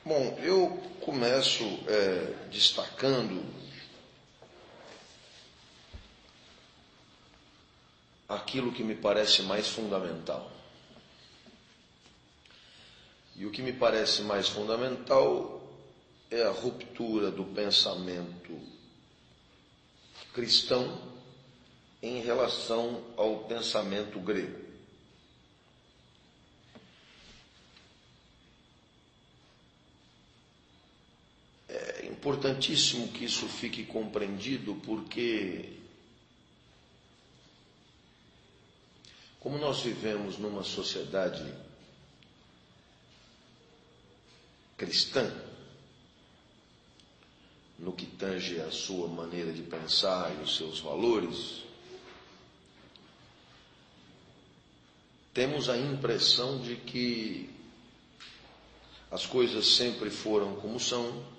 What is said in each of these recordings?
Bom, eu começo destacando aquilo que me parece mais fundamental. E o que me parece mais fundamental é a ruptura do pensamento cristão em relação ao pensamento grego. É importantíssimo que isso fique compreendido, porque como nós vivemos numa sociedade cristã, no que tange a sua maneira de pensar e os seus valores, temos a impressão de que as coisas sempre foram como são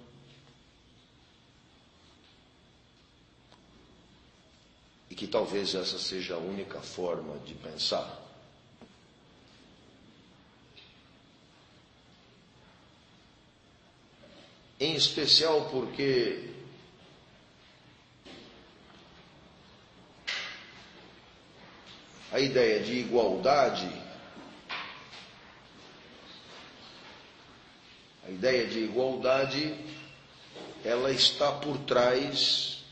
e que talvez essa seja a única forma de pensar. Em especial porque a ideia de igualdade, ela está por trás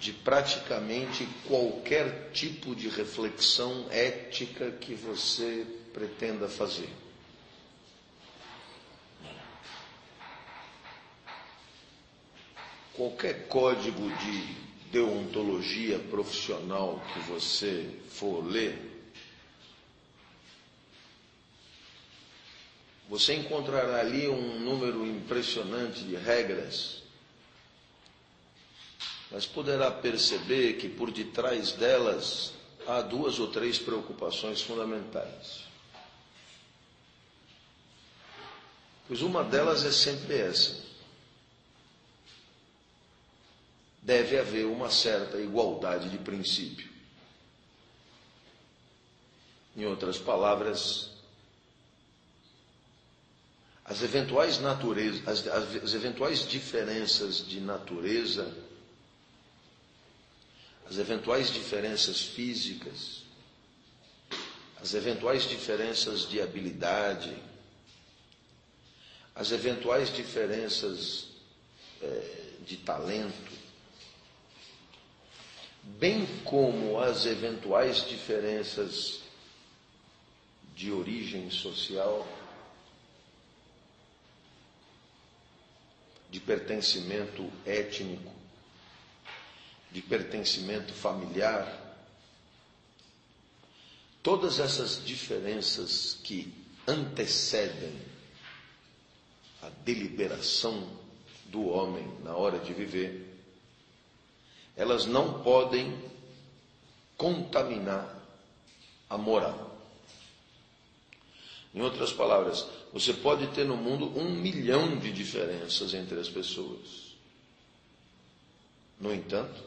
de praticamente qualquer tipo de reflexão ética que você pretenda fazer. Qualquer código de deontologia profissional que você for ler, você encontrará ali um número impressionante de regras, mas poderá perceber que por detrás delas há 2 ou 3 preocupações fundamentais. Pois uma delas é sempre essa: deve haver uma certa igualdade de princípio. Em outras palavras, as eventuais diferenças de natureza, as eventuais diferenças físicas, as eventuais diferenças de habilidade, as eventuais diferenças de talento, bem como as eventuais diferenças de origem social, de pertencimento étnico, de pertencimento familiar, todas essas diferenças que antecedem a deliberação do homem na hora de viver, elas não podem contaminar a moral. Em outras palavras, você pode ter no mundo 1 milhão de diferenças entre as pessoas. No entanto,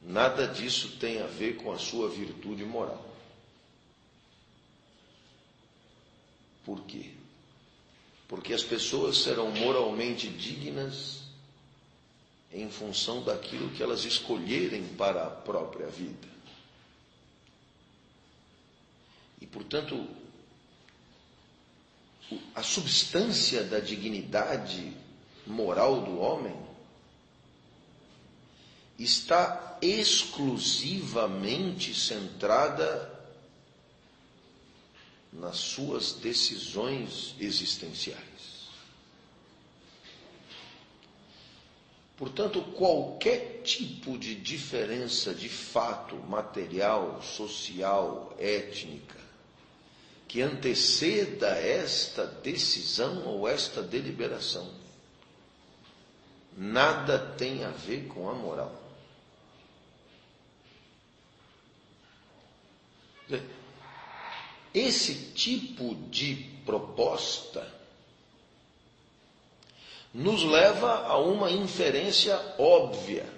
nada disso tem a ver com a sua virtude moral. Por quê? Porque as pessoas serão moralmente dignas em função daquilo que elas escolherem para a própria vida. E, portanto, a substância da dignidade moral do homem está exclusivamente centrada nas suas decisões existenciais. Portanto, qualquer tipo de diferença de fato material, social, étnica, que anteceda esta decisão ou esta deliberação, nada tem a ver com a moral. Esse tipo de proposta nos leva a uma inferência óbvia.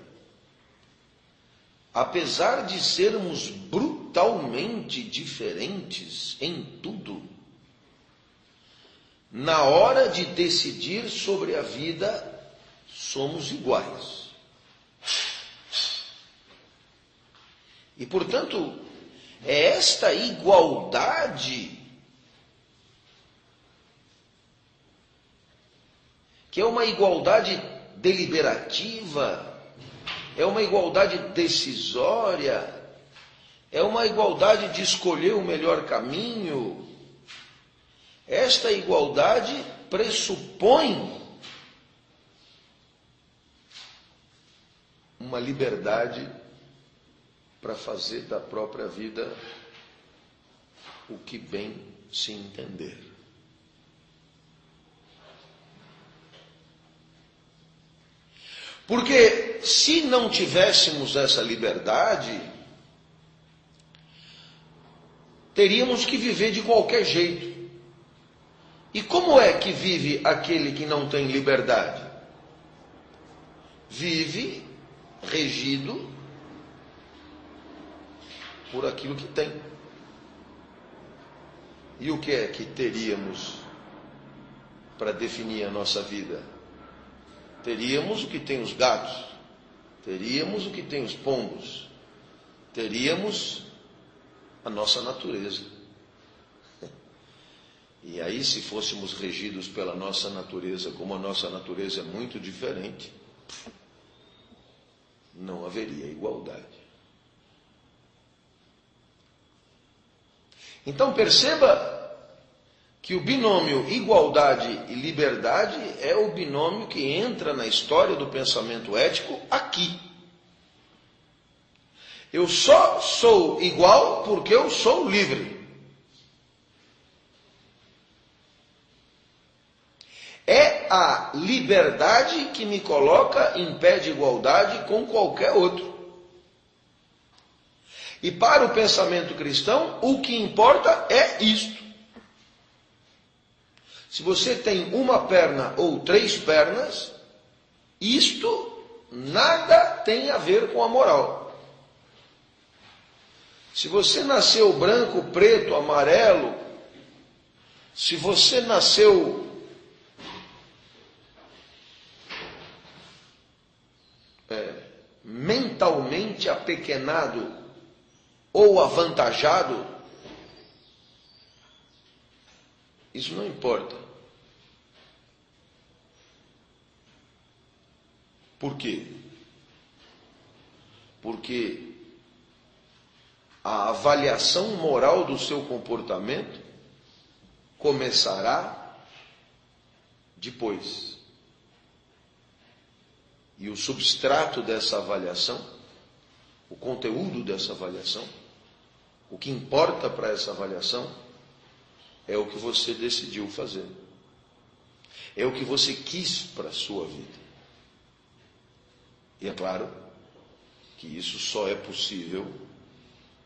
Apesar de sermos brutalmente diferentes em tudo, na hora de decidir sobre a vida, somos iguais. E, portanto, é esta igualdade que é uma igualdade deliberativa, é uma igualdade decisória, é uma igualdade de escolher o melhor caminho. Esta igualdade pressupõe uma liberdade para fazer da própria vida o que bem se entender. Porque se não tivéssemos essa liberdade, teríamos que viver de qualquer jeito. E como é que vive aquele que não tem liberdade? Vive regido por aquilo que tem. E o que é que teríamos para definir a nossa vida? Teríamos o que tem os gatos, teríamos o que tem os pombos, teríamos a nossa natureza. E aí, se fôssemos regidos pela nossa natureza, como a nossa natureza é muito diferente, não haveria igualdade. Então perceba que o binômio igualdade e liberdade é o binômio que entra na história do pensamento ético aqui. Eu só sou igual porque eu sou livre. É a liberdade que me coloca em pé de igualdade com qualquer outro. E para o pensamento cristão, o que importa é isto. Se você tem uma perna ou 3 pernas, isto nada tem a ver com a moral. Se você nasceu branco, preto, amarelo, se você nasceu mentalmente apequenado ou avantajado, isso não importa. Por quê? Porque a avaliação moral do seu comportamento começará depois. E o substrato dessa avaliação, o conteúdo dessa avaliação, o que importa para essa avaliação é o que você decidiu fazer. É o que você quis para a sua vida. E é claro que isso só é possível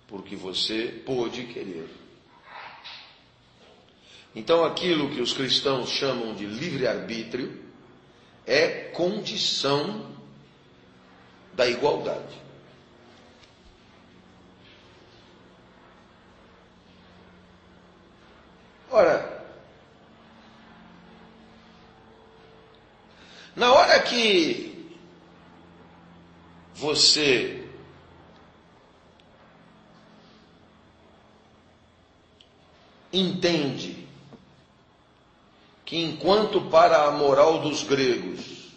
porque você pôde querer. Então aquilo que os cristãos chamam de livre-arbítrio é condição da igualdade. Ora, na hora que você entende que enquanto para a moral dos gregos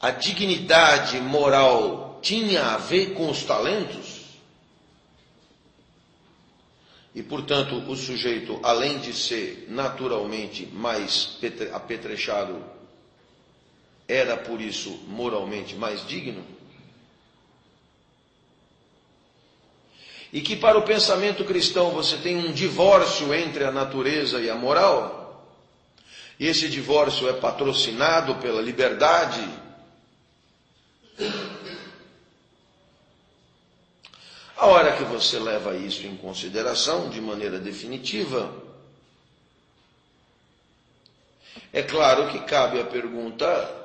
a dignidade moral tinha a ver com os talentos, e portanto o sujeito, além de ser naturalmente mais apetrechado, era por isso moralmente mais digno, e que para o pensamento cristão você tem um divórcio entre a natureza e a moral, e esse divórcio é patrocinado pela liberdade, a hora que você leva isso em consideração de maneira definitiva, é claro que cabe a pergunta,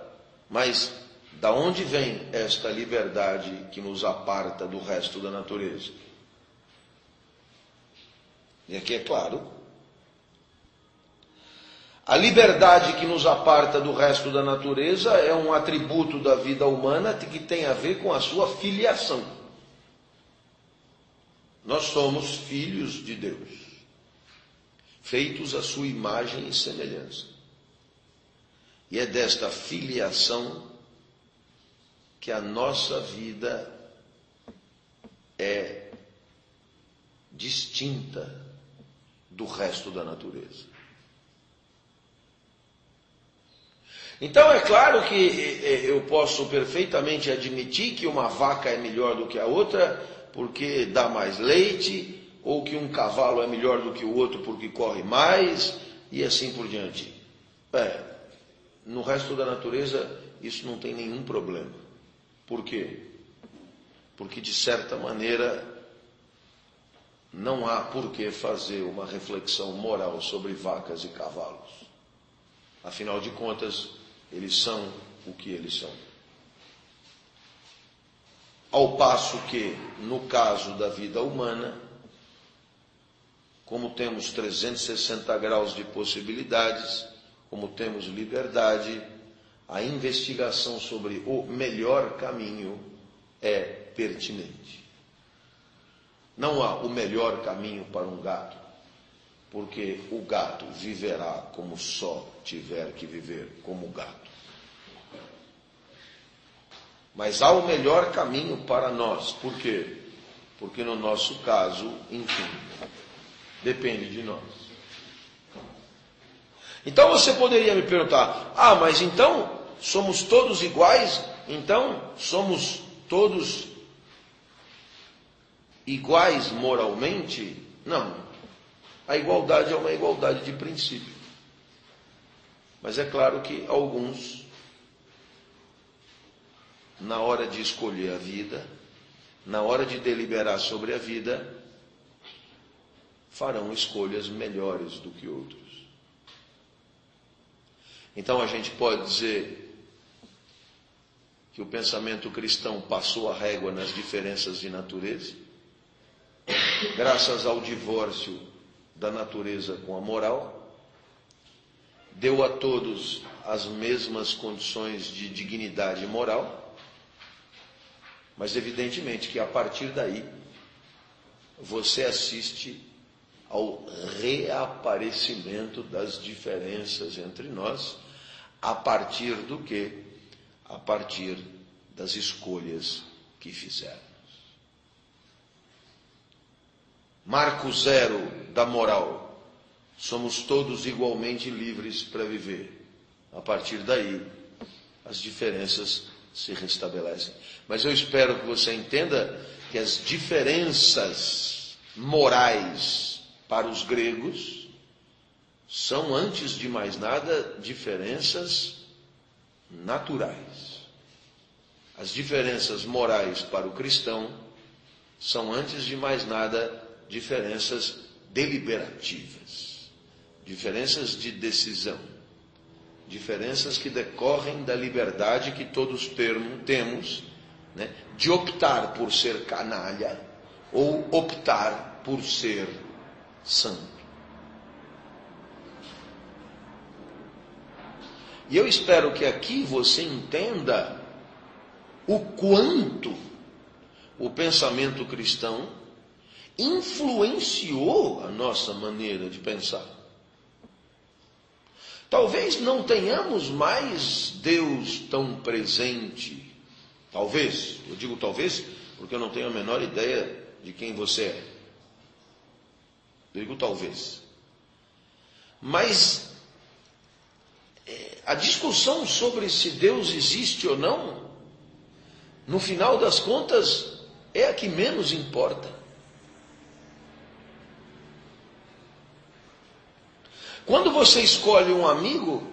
mas da onde vem esta liberdade que nos aparta do resto da natureza? E aqui é claro A liberdade que nos aparta do resto da natureza é um atributo da vida humana que tem a ver com a sua filiação. Nós somos filhos de Deus, feitos à sua imagem e semelhança. E é desta filiação que a nossa vida é distinta do resto da natureza. Então é claro que eu posso perfeitamente admitir que uma vaca é melhor do que a outra porque dá mais leite, ou que um cavalo é melhor do que o outro porque corre mais, e assim por diante. No resto da natureza isso não tem nenhum problema. Por quê? Porque de certa maneira não há por que fazer uma reflexão moral sobre vacas e cavalos. Afinal de contas, eles são o que eles são. Ao passo que, no caso da vida humana, como temos 360 graus de possibilidades, como temos liberdade, a investigação sobre o melhor caminho é pertinente. Não há o melhor caminho para um gato, porque o gato viverá como só tiver que viver como gato. Mas há o melhor caminho para nós. Por quê? Porque no nosso caso, enfim, depende de nós. Então você poderia me perguntar, mas então somos todos iguais? Então somos todos iguais moralmente? Não. A igualdade é uma igualdade de princípio. Mas é claro que alguns, na hora de escolher a vida, na hora de deliberar sobre a vida, farão escolhas melhores do que outros. Então a gente pode dizer que o pensamento cristão passou a régua nas diferenças de natureza, graças ao divórcio da natureza com a moral, deu a todos as mesmas condições de dignidade moral, mas evidentemente que a partir daí você assiste ao reaparecimento das diferenças entre nós, a partir do quê? A partir das escolhas que fizermos. Marco zero da moral. Somos todos igualmente livres para viver. A partir daí, as diferenças se restabelecem. Mas eu espero que você entenda que as diferenças morais para os gregos são, antes de mais nada, diferenças naturais. As diferenças morais para o cristão são, antes de mais nada, diferenças deliberativas, diferenças de decisão, diferenças que decorrem da liberdade que todos temos, né, de optar por ser canalha ou optar por ser santo. E eu espero que aqui você entenda o quanto o pensamento cristão influenciou a nossa maneira de pensar. Talvez não tenhamos mais Deus tão presente. Talvez, eu digo talvez, porque eu não tenho a menor ideia de quem você é. Eu digo talvez. Mas a discussão sobre se Deus existe ou não, no final das contas, é a que menos importa. Quando você escolhe um amigo,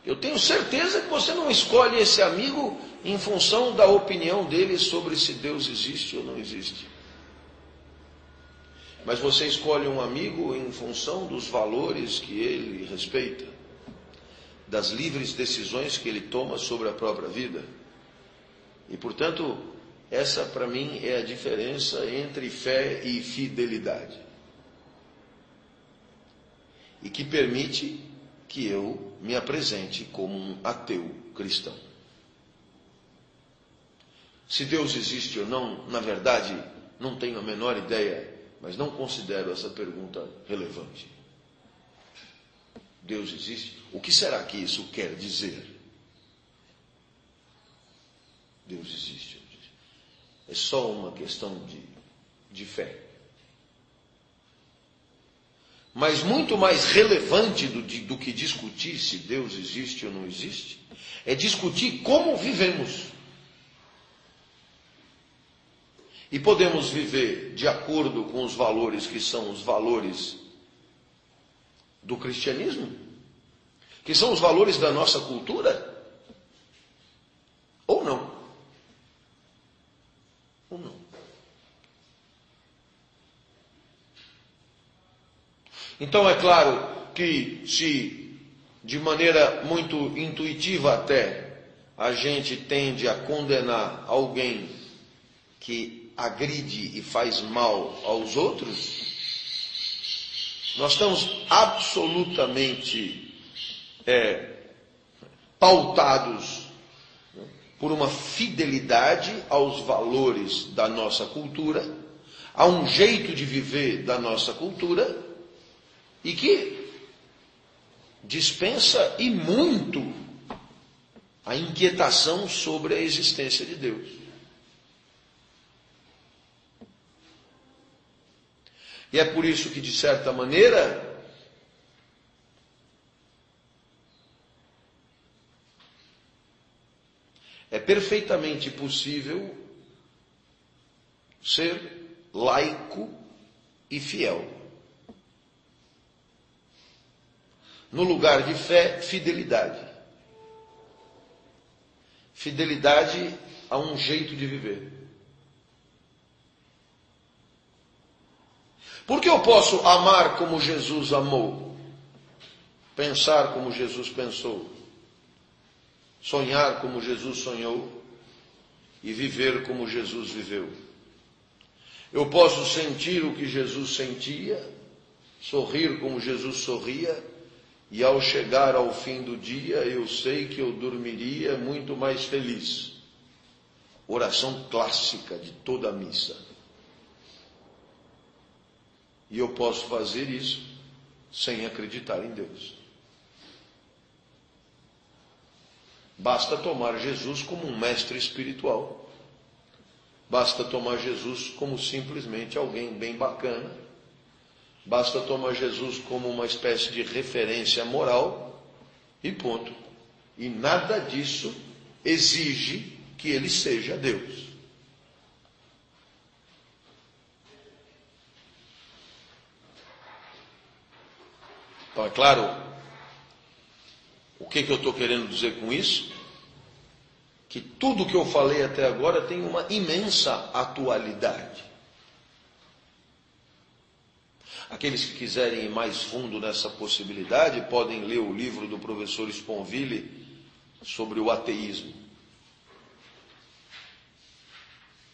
eu tenho certeza que você não escolhe esse amigo em função da opinião dele sobre se Deus existe ou não existe. Mas você escolhe um amigo em função dos valores que ele respeita, das livres decisões que ele toma sobre a própria vida. E, portanto, essa para mim é a diferença entre fé e fidelidade. e que permite que eu me apresente como um ateu cristão. Se Deus existe ou não, na verdade, não tenho a menor ideia, mas não considero essa pergunta relevante. Deus existe? O que será que isso quer dizer? Deus existe. É só uma questão de fé. Mas muito mais relevante do que discutir se Deus existe ou não existe, é discutir como vivemos. E podemos viver de acordo com os valores que são os valores do cristianismo, que são os valores da nossa cultura, ou não. Ou não. Então é claro que se de maneira muito intuitiva até a gente tende a condenar alguém que agride e faz mal aos outros, nós estamos absolutamente pautados por uma fidelidade aos valores da nossa cultura, a um jeito de viver da nossa cultura, e que dispensa e muito a inquietação sobre a existência de Deus. E é por isso que, de certa maneira, é perfeitamente possível ser laico e fiel. No lugar de fé, fidelidade. Fidelidade a um jeito de viver. Porque eu posso amar como Jesus amou, pensar como Jesus pensou, sonhar como Jesus sonhou e viver como Jesus viveu. Eu posso sentir o que Jesus sentia, sorrir como Jesus sorria, e ao chegar ao fim do dia eu sei que eu dormiria muito mais feliz. Oração clássica de toda a missa. E eu posso fazer isso sem acreditar em Deus. Basta tomar Jesus como um mestre espiritual. Basta tomar Jesus como simplesmente alguém bem bacana. Basta tomar Jesus como uma espécie de referência moral e ponto. E nada disso exige que ele seja Deus. Então, é claro, o que eu estou querendo dizer com isso? Que tudo que eu falei até agora tem uma imensa atualidade. Aqueles que quiserem ir mais fundo nessa possibilidade podem ler o livro do professor Sponville sobre o ateísmo.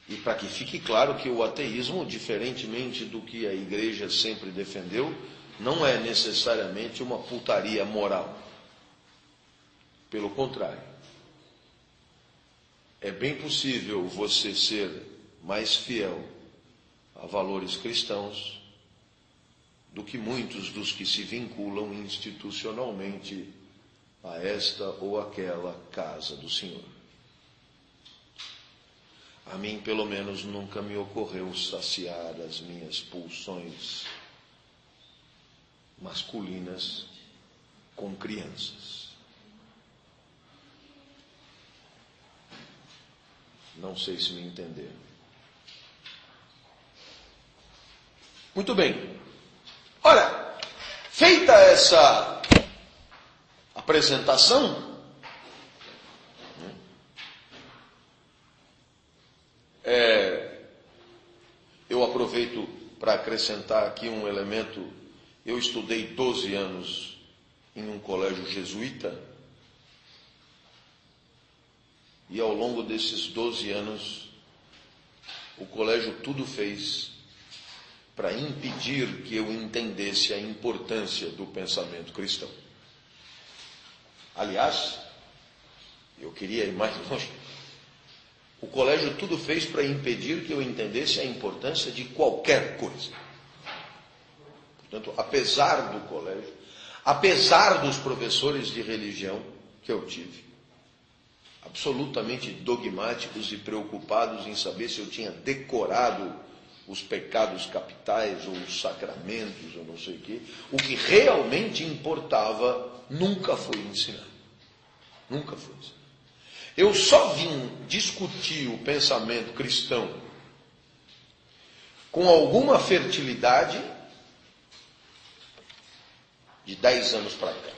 E para que fique claro que o ateísmo, diferentemente do que a igreja sempre defendeu, não é necessariamente uma putaria moral. Pelo contrário. É bem possível você ser mais fiel a valores cristãos do que muitos dos que se vinculam institucionalmente a esta ou aquela casa do Senhor. A mim, pelo menos, nunca me ocorreu saciar as minhas pulsões masculinas com crianças. Não sei se me entenderam. Muito bem. Ora, feita essa apresentação, eu aproveito para acrescentar aqui um elemento. Eu estudei 12 anos em um colégio jesuíta e ao longo desses 12 anos o colégio tudo fez para impedir que eu entendesse a importância do pensamento cristão. Aliás, eu queria ir mais longe. O colégio tudo fez para impedir que eu entendesse a importância de qualquer coisa. Portanto, apesar do colégio, apesar dos professores de religião que eu tive, absolutamente dogmáticos e preocupados em saber se eu tinha decorado os pecados capitais ou os sacramentos ou não sei o que realmente importava nunca foi ensinar. Nunca foi ensinar. Eu só vim discutir o pensamento cristão com alguma fertilidade de 10 anos para cá,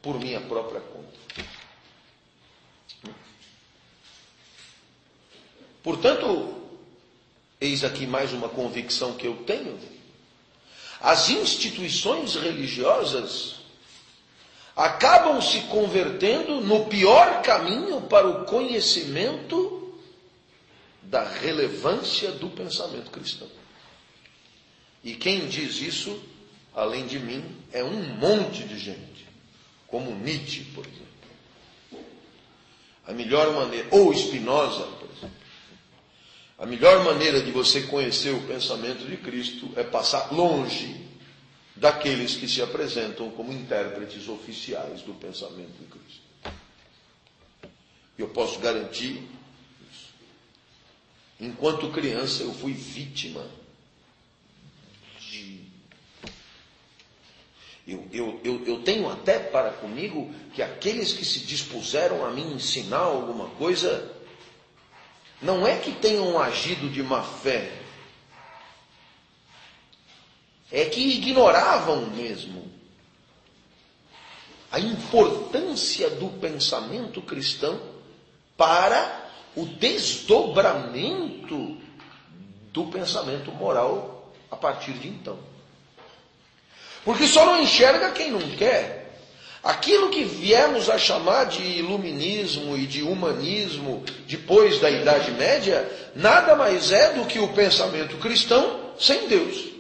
por minha própria conta. Portanto, eis aqui mais uma convicção que eu tenho. As instituições religiosas acabam se convertendo no pior caminho para o conhecimento da relevância do pensamento cristão. E quem diz isso, além de mim, é um monte de gente, como Nietzsche, por exemplo. A melhor maneira, ou Spinoza, por exemplo. A melhor maneira de você conhecer o pensamento de Cristo é passar longe daqueles que se apresentam como intérpretes oficiais do pensamento de Cristo. Eu posso garantir isso. Enquanto criança eu fui vítima de... Eu tenho até para comigo que aqueles que se dispuseram a me ensinar alguma coisa, não é que tenham agido de má fé, é que ignoravam mesmo a importância do pensamento cristão para o desdobramento do pensamento moral a partir de então. Porque só não enxerga quem não quer. Aquilo que viemos a chamar de iluminismo e de humanismo depois da Idade Média, nada mais é do que o pensamento cristão sem Deus.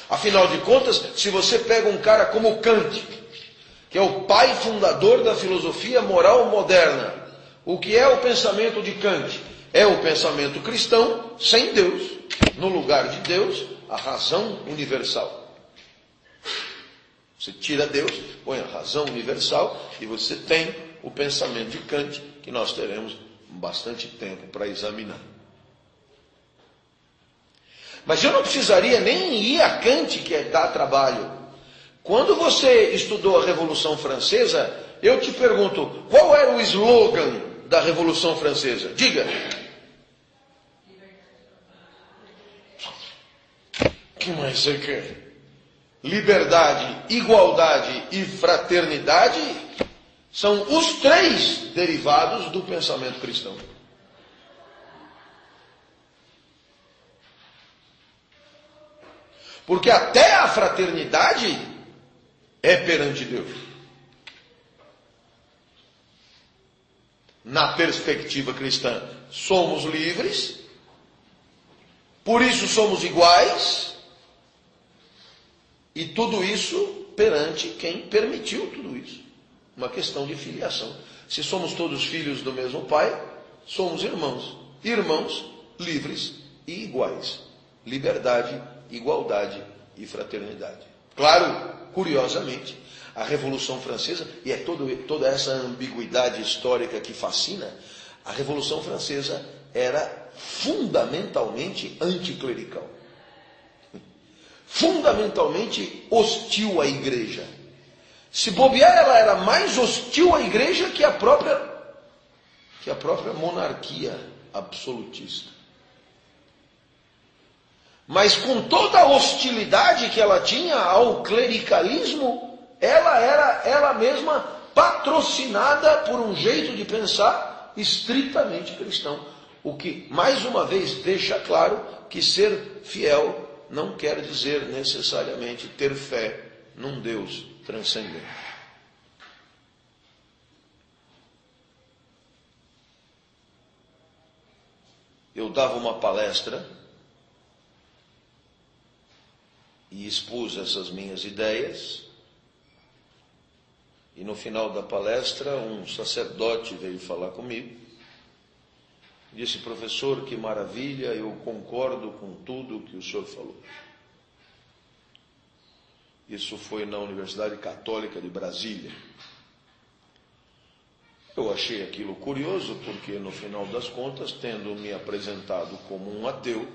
Afinal de contas, se você pega um cara como Kant, que é o pai fundador da filosofia moral moderna, o que é o pensamento de Kant? É o pensamento cristão sem Deus. No lugar de Deus, a razão universal. Você tira Deus, põe a razão universal e você tem o pensamento de Kant, que nós teremos bastante tempo para examinar. Mas eu não precisaria nem ir a Kant, que dá trabalho. Quando você estudou a Revolução Francesa, eu te pergunto, qual era o slogan da Revolução Francesa? Diga. O que mais você quer? Liberdade, igualdade e fraternidade são os 3 derivados do pensamento cristão. Porque até a fraternidade é perante Deus. Na perspectiva cristã, somos livres, por isso somos iguais, e tudo isso perante quem permitiu tudo isso. Uma questão de filiação. Se somos todos filhos do mesmo Pai, somos irmãos. Irmãos livres e iguais. Liberdade, igualdade e fraternidade. Claro, curiosamente, a Revolução Francesa, e é toda essa ambiguidade histórica que fascina, a Revolução Francesa era fundamentalmente anticlerical. Fundamentalmente hostil à igreja. Se bobear, ela era mais hostil à igreja que a própria monarquia absolutista. Mas com toda a hostilidade que ela tinha ao clericalismo, ela era ela mesma patrocinada por um jeito de pensar estritamente cristão. O que, mais uma vez, deixa claro que ser fiel não quer dizer necessariamente ter fé num Deus transcendente. eu dava uma palestra e expus essas minhas ideias, e no final da palestra um sacerdote veio falar comigo, disse: professor, que maravilha, eu concordo com tudo que o senhor falou. Isso foi na Universidade Católica de Brasília. Eu achei aquilo curioso, porque no final das contas, tendo me apresentado como um ateu,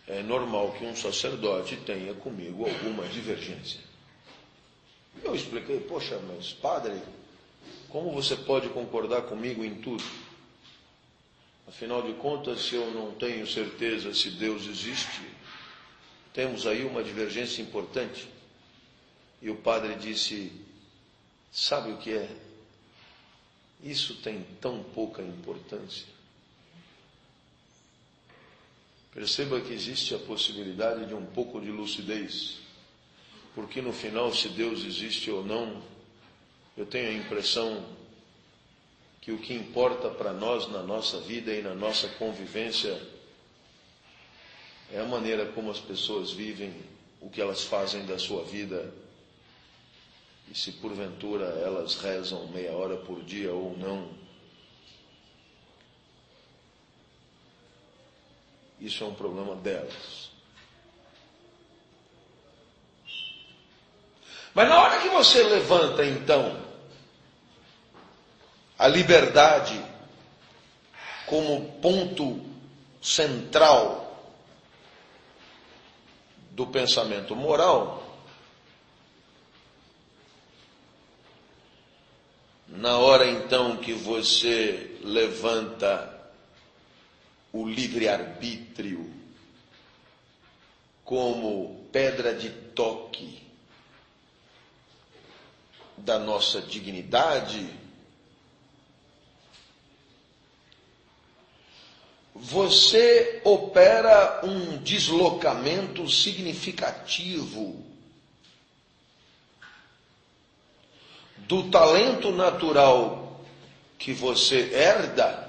é normal que um sacerdote tenha comigo alguma divergência. Eu expliquei: poxa, mas padre, como você pode concordar comigo em tudo? Afinal de contas, se eu não tenho certeza se Deus existe, temos aí uma divergência importante. E o padre disse: sabe o que é? Isso tem tão pouca importância. Perceba que existe a possibilidade de um pouco de lucidez, porque no final, se Deus existe ou não, eu tenho a impressão que o que importa para nós na nossa vida e na nossa convivência é a maneira como as pessoas vivem, o que elas fazem da sua vida, e se porventura elas rezam meia hora por dia ou não. Isso é um problema delas. Mas na hora que você levanta, então, a liberdade como ponto central do pensamento moral, na hora então que você levanta o livre-arbítrio como pedra de toque da nossa dignidade, você opera um deslocamento significativo do talento natural que você herda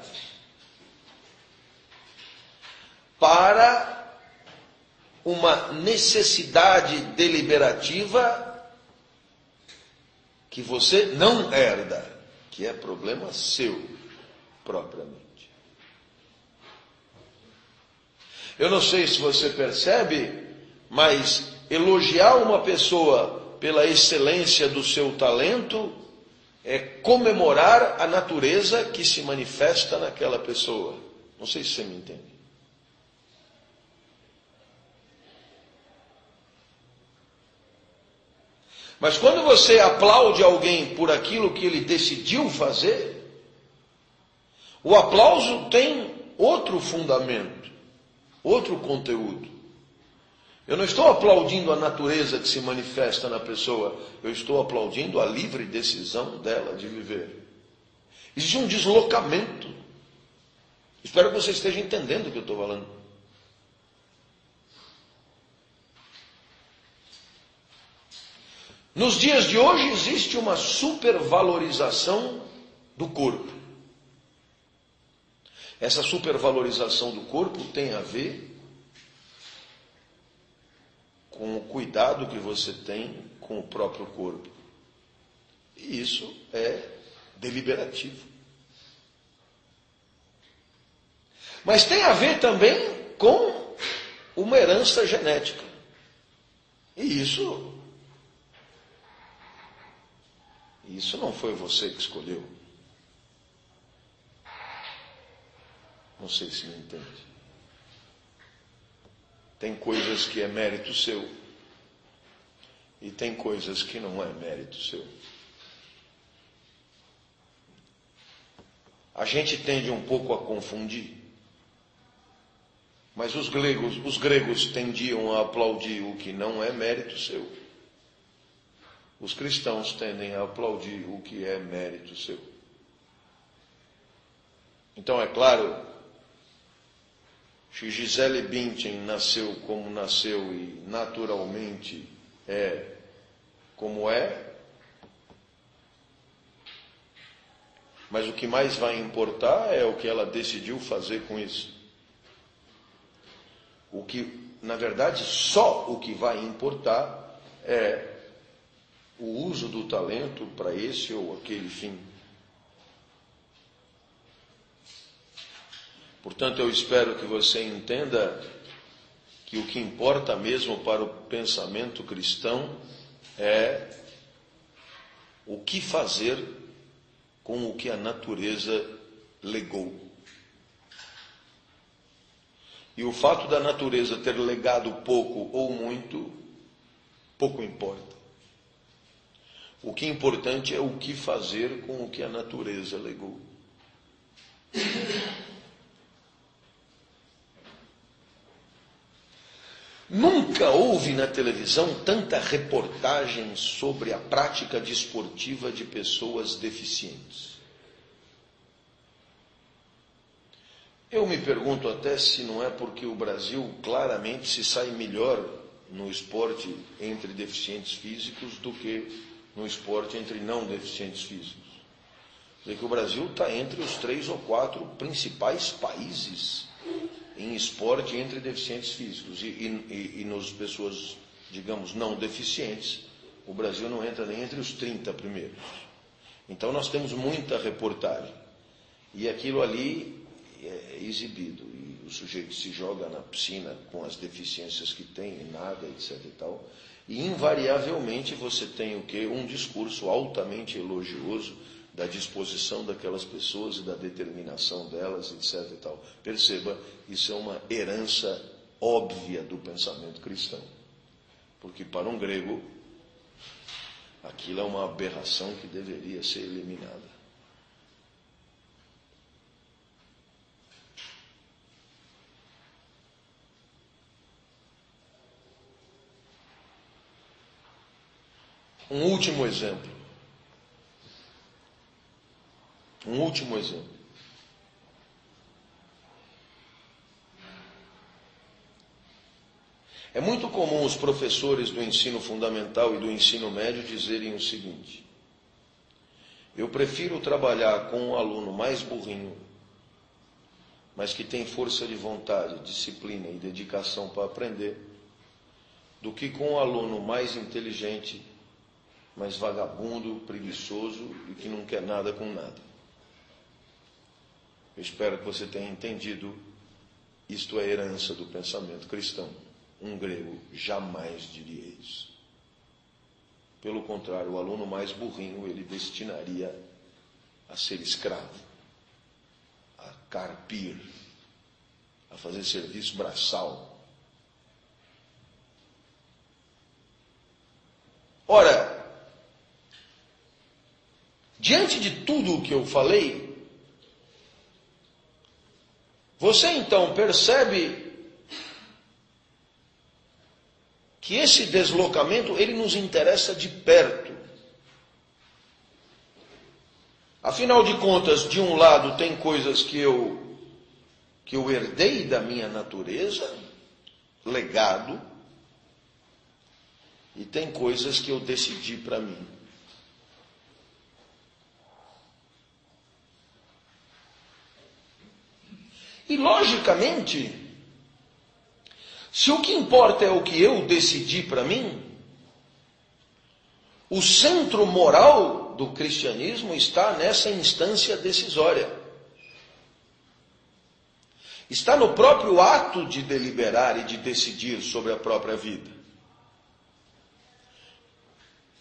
para uma necessidade deliberativa que você não herda, que é problema seu, propriamente. Eu não sei se você percebe, mas elogiar uma pessoa pela excelência do seu talento é comemorar a natureza que se manifesta naquela pessoa. Não sei se você me entende. Mas quando você aplaude alguém por aquilo que ele decidiu fazer, o aplauso tem outro fundamento, outro conteúdo. Eu não estou aplaudindo a natureza que se manifesta na pessoa, eu estou aplaudindo a livre decisão dela de viver. Existe um deslocamento. Espero que você esteja entendendo o que eu estou falando. Nos dias de hoje existe uma supervalorização do corpo. Essa supervalorização do corpo tem a ver com o cuidado que você tem com o próprio corpo. E isso é deliberativo. Mas tem a ver também com uma herança genética. E isso não foi você que escolheu. Não sei se me entende. Tem coisas que é mérito seu e tem coisas que não é mérito seu. A gente tende um pouco a confundir, mas os gregos tendiam a aplaudir o que não é mérito seu. Os cristãos tendem a aplaudir o que é mérito seu. Então, é claro, se Gisele Bündchen nasceu como nasceu e naturalmente é como é, mas o que mais vai importar é o que ela decidiu fazer com isso. O que, na verdade, só o que vai importar é o uso do talento para esse ou aquele fim. Portanto, eu espero que você entenda que o que importa mesmo para o pensamento cristão é o que fazer com o que a natureza legou. E o fato da natureza ter legado pouco ou muito, pouco importa. O que é importante é o que fazer com o que a natureza legou. Nunca houve na televisão tanta reportagem sobre a prática desportiva de pessoas deficientes. Eu me pergunto até se não é porque o Brasil claramente se sai melhor no esporte entre deficientes físicos do que no esporte entre não deficientes físicos. Porque o Brasil está entre os 3 ou 4 principais países em esporte entre deficientes físicos. E nas pessoas, digamos, não deficientes, o Brasil não entra nem entre os 30 primeiros. Então nós temos muita reportagem. E aquilo ali é exibido. E o sujeito se joga na piscina com as deficiências que tem, e nada, etc. e tal. E invariavelmente você tem o quê? Um discurso altamente elogioso da disposição daquelas pessoas e da determinação delas, etc. e tal. Perceba, isso é uma herança óbvia do pensamento cristão. Porque para um grego, aquilo é uma aberração que deveria ser eliminada. Um último exemplo. É muito comum os professores do ensino fundamental e do ensino médio dizerem o seguinte: eu prefiro trabalhar com um aluno mais burrinho, mas que tem força de vontade, disciplina e dedicação para aprender, do que com um aluno mais inteligente, mas vagabundo, preguiçoso e que não quer nada com nada. Eu espero que você tenha entendido, isto é herança do pensamento cristão. Um grego jamais diria isso. Pelo contrário, o aluno mais burrinho ele destinaria a ser escravo, a carpir, a fazer serviço braçal. Ora, diante de tudo o que eu falei, você então percebe que esse deslocamento ele nos interessa de perto. Afinal de contas, de um lado tem coisas que eu herdei da minha natureza, legado, e tem coisas que eu decidi para mim. E, logicamente, se o que importa é o que eu decidi para mim, o centro moral do cristianismo está nessa instância decisória. Está no próprio ato de deliberar e de decidir sobre a própria vida.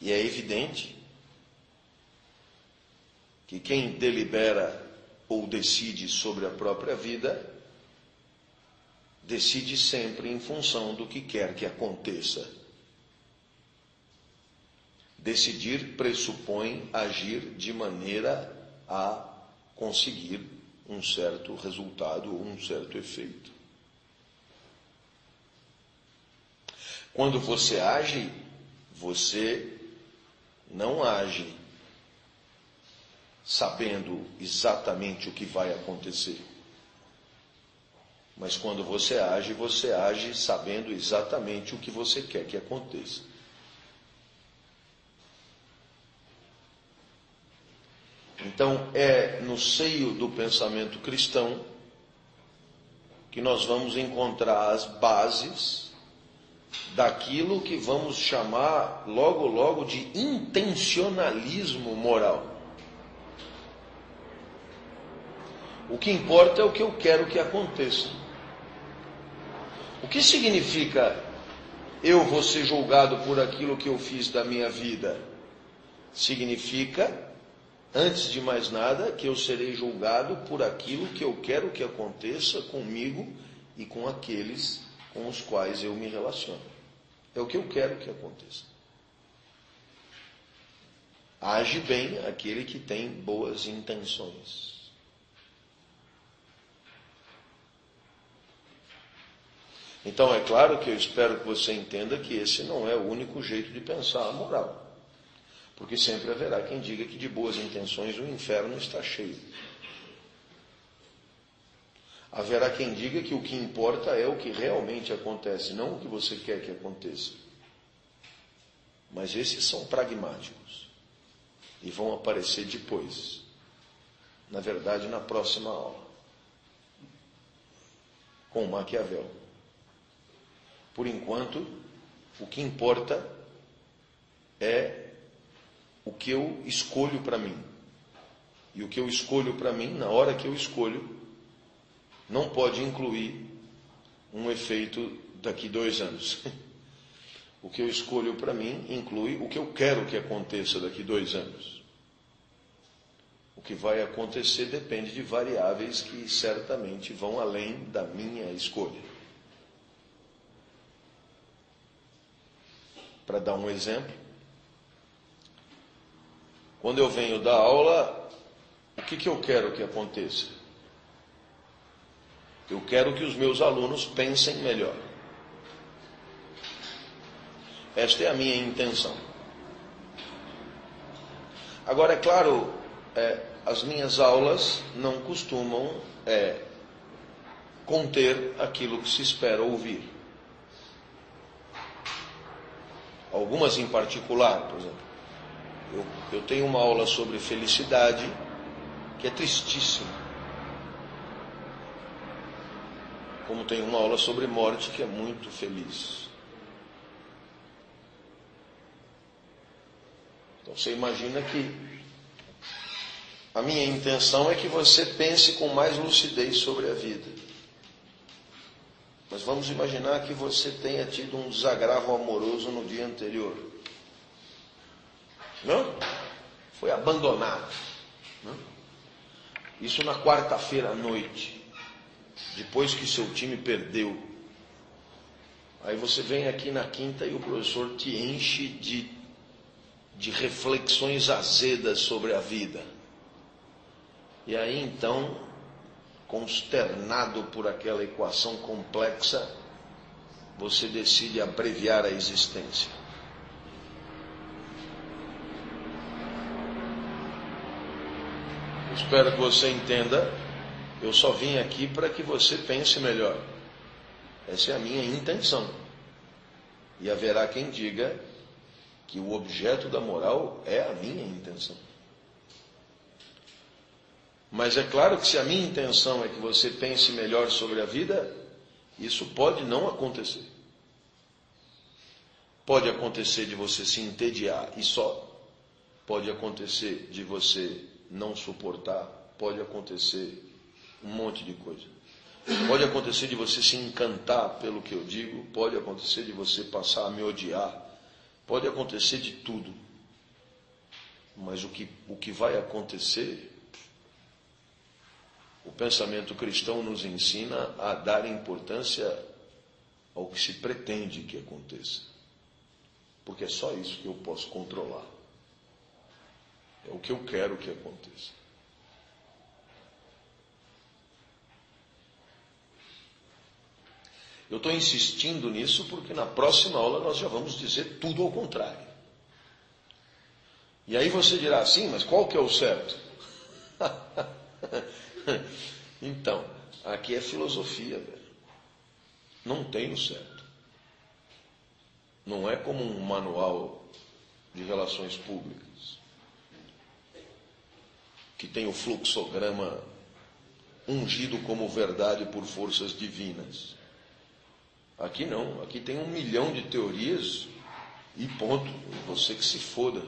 E é evidente que quem delibera ou decide sobre a própria vida, decide sempre em função do que quer que aconteça. Decidir pressupõe agir de maneira a conseguir um certo resultado ou um certo efeito. Quando você age, você não age sabendo exatamente o que vai acontecer. Mas quando você age sabendo exatamente o que você quer que aconteça. Então, é no seio do pensamento cristão que nós vamos encontrar as bases daquilo que vamos chamar logo logo de intencionalismo moral. O que importa é o que eu quero que aconteça. O que significa eu vou ser julgado por aquilo que eu fiz da minha vida? Significa, antes de mais nada, que eu serei julgado por aquilo que eu quero que aconteça comigo e com aqueles com os quais eu me relaciono. É o que eu quero que aconteça. Age bem aquele que tem boas intenções. Então é claro que eu espero que você entenda que esse não é o único jeito de pensar a moral. Porque sempre haverá quem diga que de boas intenções o inferno está cheio. Haverá quem diga que o que importa é o que realmente acontece, não o que você quer que aconteça. Mas esses são pragmáticos e vão aparecer depois. Na verdade, na próxima aula. Com Maquiavel. Por enquanto, o que importa é o que eu escolho para mim. E o que eu escolho para mim, na hora que eu escolho, não pode incluir um efeito daqui 2 anos. O que eu escolho para mim inclui o que eu quero que aconteça daqui 2 anos. O que vai acontecer depende de variáveis que certamente vão além da minha escolha. Para dar um exemplo, quando eu venho dar aula, o que eu quero que aconteça? Eu quero que os meus alunos pensem melhor. Esta é a minha intenção. Agora, é claro, as minhas aulas não costumam conter aquilo que se espera ouvir. Algumas em particular, por exemplo. Eu tenho uma aula sobre felicidade que é tristíssima. Como tenho uma aula sobre morte que é muito feliz. Então você imagina que a minha intenção é que você pense com mais lucidez sobre a vida. Mas vamos imaginar que você tenha tido um desagravo amoroso no dia anterior. Não? Foi abandonado. Não? Isso na quarta-feira à noite. Depois que seu time perdeu. Aí você vem aqui na quinta e o professor te enche de reflexões azedas sobre a vida. E aí então, consternado por aquela equação complexa, você decide abreviar a existência. Eu espero que você entenda, eu só vim aqui para que você pense melhor. Essa é a minha intenção. E haverá quem diga que o objeto da moral é a minha intenção. Mas é claro que se a minha intenção é que você pense melhor sobre a vida, isso pode não acontecer. Pode acontecer de você se entediar e só. Pode acontecer de você não suportar. Pode acontecer um monte de coisa. Pode acontecer de você se encantar pelo que eu digo. Pode acontecer de você passar a me odiar. Pode acontecer de tudo. Mas o que vai acontecer, o pensamento cristão nos ensina a dar importância ao que se pretende que aconteça. Porque é só isso que eu posso controlar. É o que eu quero que aconteça. Eu estou insistindo nisso porque na próxima aula nós já vamos dizer tudo ao contrário. E aí você dirá assim, mas qual que é o certo? Então, aqui é filosofia, velho. Não tem o certo. Não é como um manual de relações públicas, que tem o fluxograma ungido como verdade por forças divinas. Aqui não, aqui tem 1 milhão de teorias e ponto, você que se foda.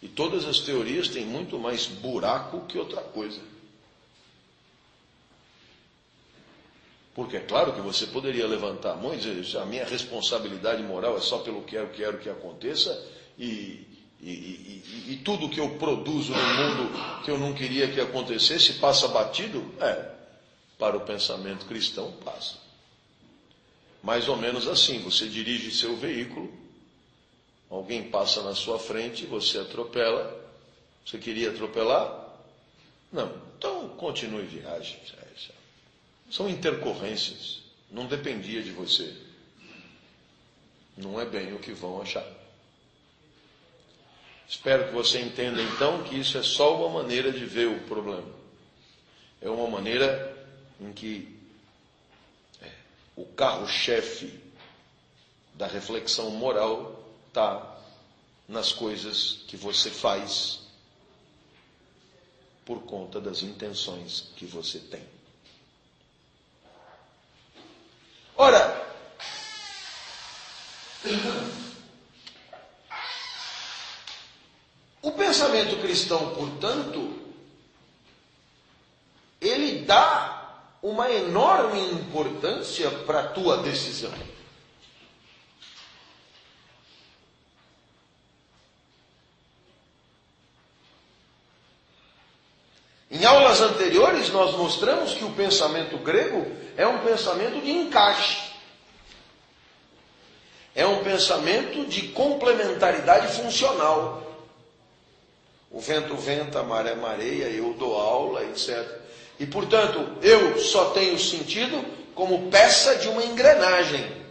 E todas as teorias têm muito mais buraco que outra coisa. Porque é claro que você poderia levantar a mão e dizer, a minha responsabilidade moral é só pelo que eu quero que aconteça, e tudo que eu produzo no mundo que eu não queria que acontecesse passa batido? Para o pensamento cristão passa. Mais ou menos assim, você dirige seu veículo, alguém passa na sua frente, você atropela. Você queria atropelar? Não, então continue viagem. São intercorrências, não dependia de você. Não é bem o que vão achar. Espero que você entenda então que isso é só uma maneira de ver o problema. É uma maneira em que o carro-chefe da reflexão moral está nas coisas que você faz por conta das intenções que você tem. Ora, o pensamento cristão, portanto, ele dá uma enorme importância para a tua decisão. Em aulas anteriores, nós mostramos que o pensamento grego é um pensamento de encaixe. É um pensamento de complementaridade funcional. O vento venta, a maré mareia, eu dou aula, etc. E, portanto, eu só tenho sentido como peça de uma engrenagem.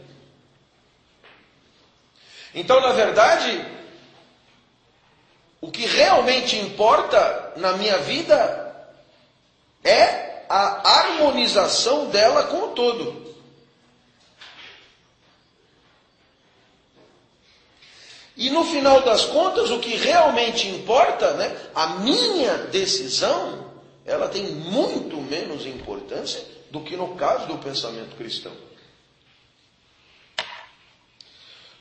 Então, na verdade, o que realmente importa na minha vida é a harmonização dela com o todo. E no final das contas, o que realmente importa, a minha decisão, ela tem muito menos importância do que no caso do pensamento cristão.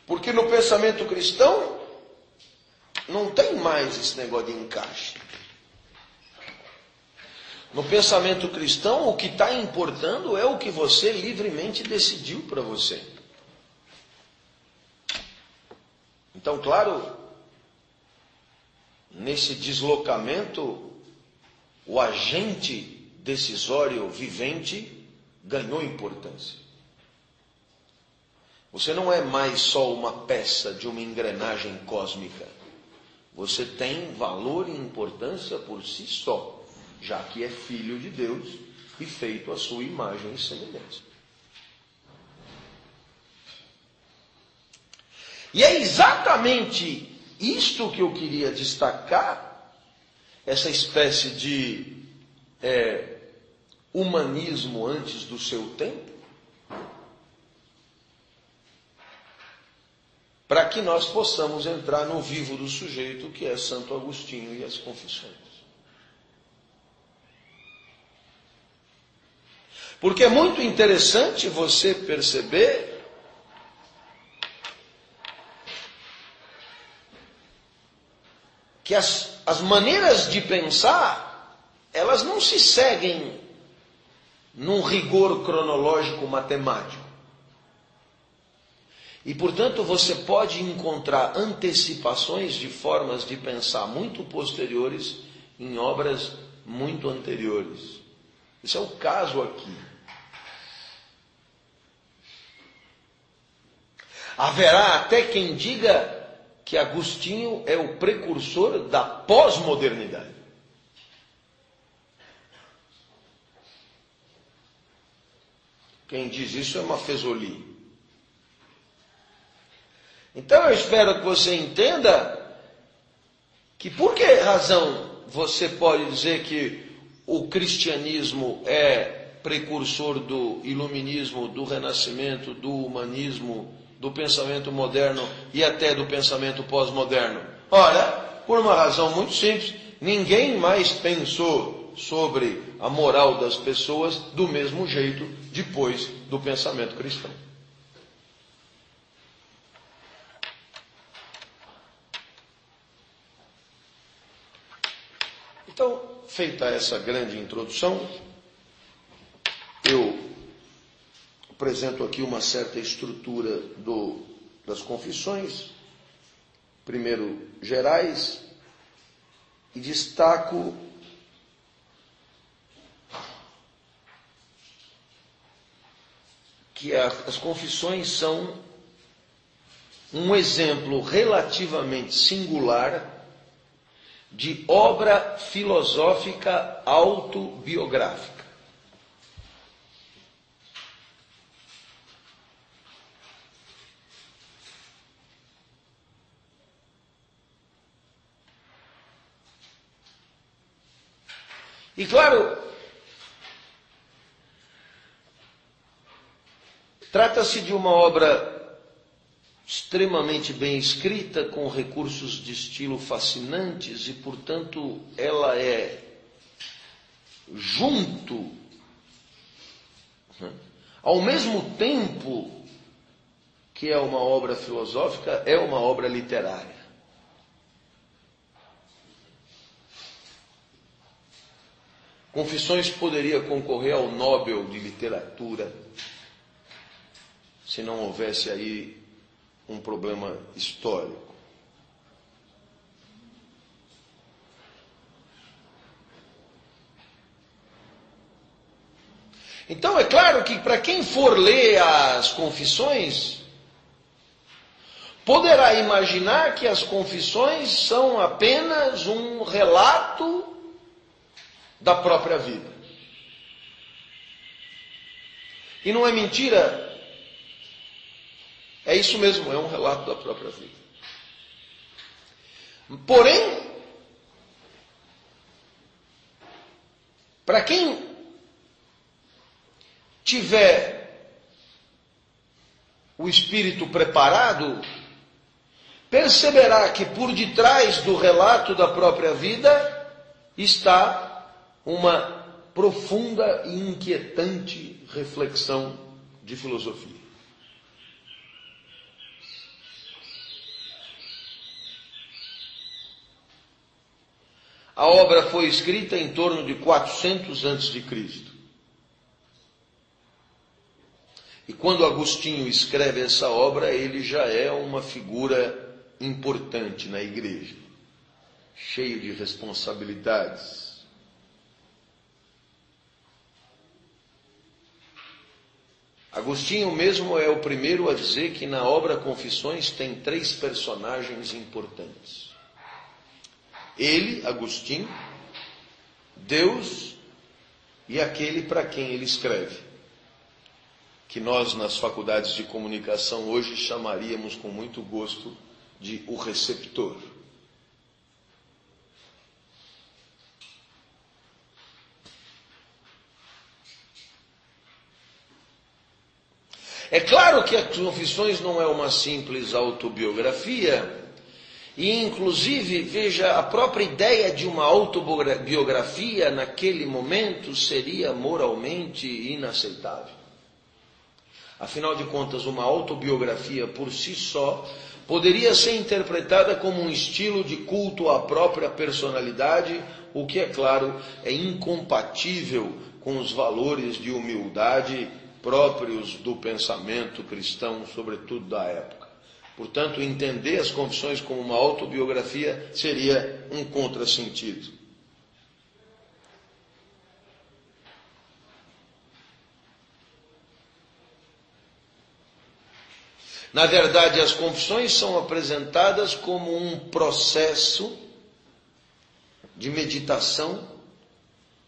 Porque no pensamento cristão, não tem mais esse negócio de encaixe. No pensamento cristão, o que está importando é o que você livremente decidiu para você. Então, claro, nesse deslocamento, o agente decisório vivente ganhou importância. Você não é mais só uma peça de uma engrenagem cósmica. Você tem valor e importância por si só, já que é filho de Deus e feito à sua imagem e semelhança. E é exatamente isto que eu queria destacar, essa espécie de humanismo antes do seu tempo, para que nós possamos entrar no vivo do sujeito, que é Santo Agostinho e as Confissões. Porque é muito interessante você perceber que as maneiras de pensar, elas não se seguem num rigor cronológico matemático. E, portanto, você pode encontrar antecipações de formas de pensar muito posteriores em obras muito anteriores. Esse é o caso aqui. Haverá até quem diga que Agostinho é o precursor da pós-modernidade. Quem diz isso é Mafezoli. Então eu espero que você entenda que por que razão você pode dizer que o cristianismo é precursor do iluminismo, do renascimento, do humanismo, do pensamento moderno e até do pensamento pós-moderno? Ora, por uma razão muito simples, ninguém mais pensou sobre a moral das pessoas do mesmo jeito depois do pensamento cristão. Então, feita essa grande introdução, eu apresento aqui uma certa estrutura das confissões, primeiro gerais, e destaco que as confissões são um exemplo relativamente singular de obra filosófica autobiográfica. E claro, trata-se de uma obra extremamente bem escrita, com recursos de estilo fascinantes e, portanto, ela é junto, ao mesmo tempo que é uma obra filosófica, é uma obra literária. Confissões poderia concorrer ao Nobel de Literatura, se não houvesse aí um problema histórico. Então é claro que para quem for ler as confissões, poderá imaginar que as confissões são apenas um relato da própria vida. E não é mentira. É isso mesmo, é um relato da própria vida. Porém, para quem tiver o espírito preparado, perceberá que por detrás do relato da própria vida está uma profunda e inquietante reflexão de filosofia. A obra foi escrita em torno de 400 a.C. E quando Agostinho escreve essa obra, ele já é uma figura importante na igreja, cheio de responsabilidades. Agostinho mesmo é o primeiro a dizer que na obra Confissões tem 3 personagens importantes. Ele, Agostinho, Deus e aquele para quem ele escreve, que nós nas faculdades de comunicação hoje chamaríamos com muito gosto de o receptor. É claro que as Confissões não é uma simples autobiografia, e inclusive, veja, a própria ideia de uma autobiografia naquele momento seria moralmente inaceitável. Afinal de contas, uma autobiografia por si só poderia ser interpretada como um estilo de culto à própria personalidade, o que, é claro, é incompatível com os valores de humildade próprios do pensamento cristão, sobretudo da época. Portanto, entender as Confissões como uma autobiografia seria um contrasentido. Na verdade, as Confissões são apresentadas como um processo de meditação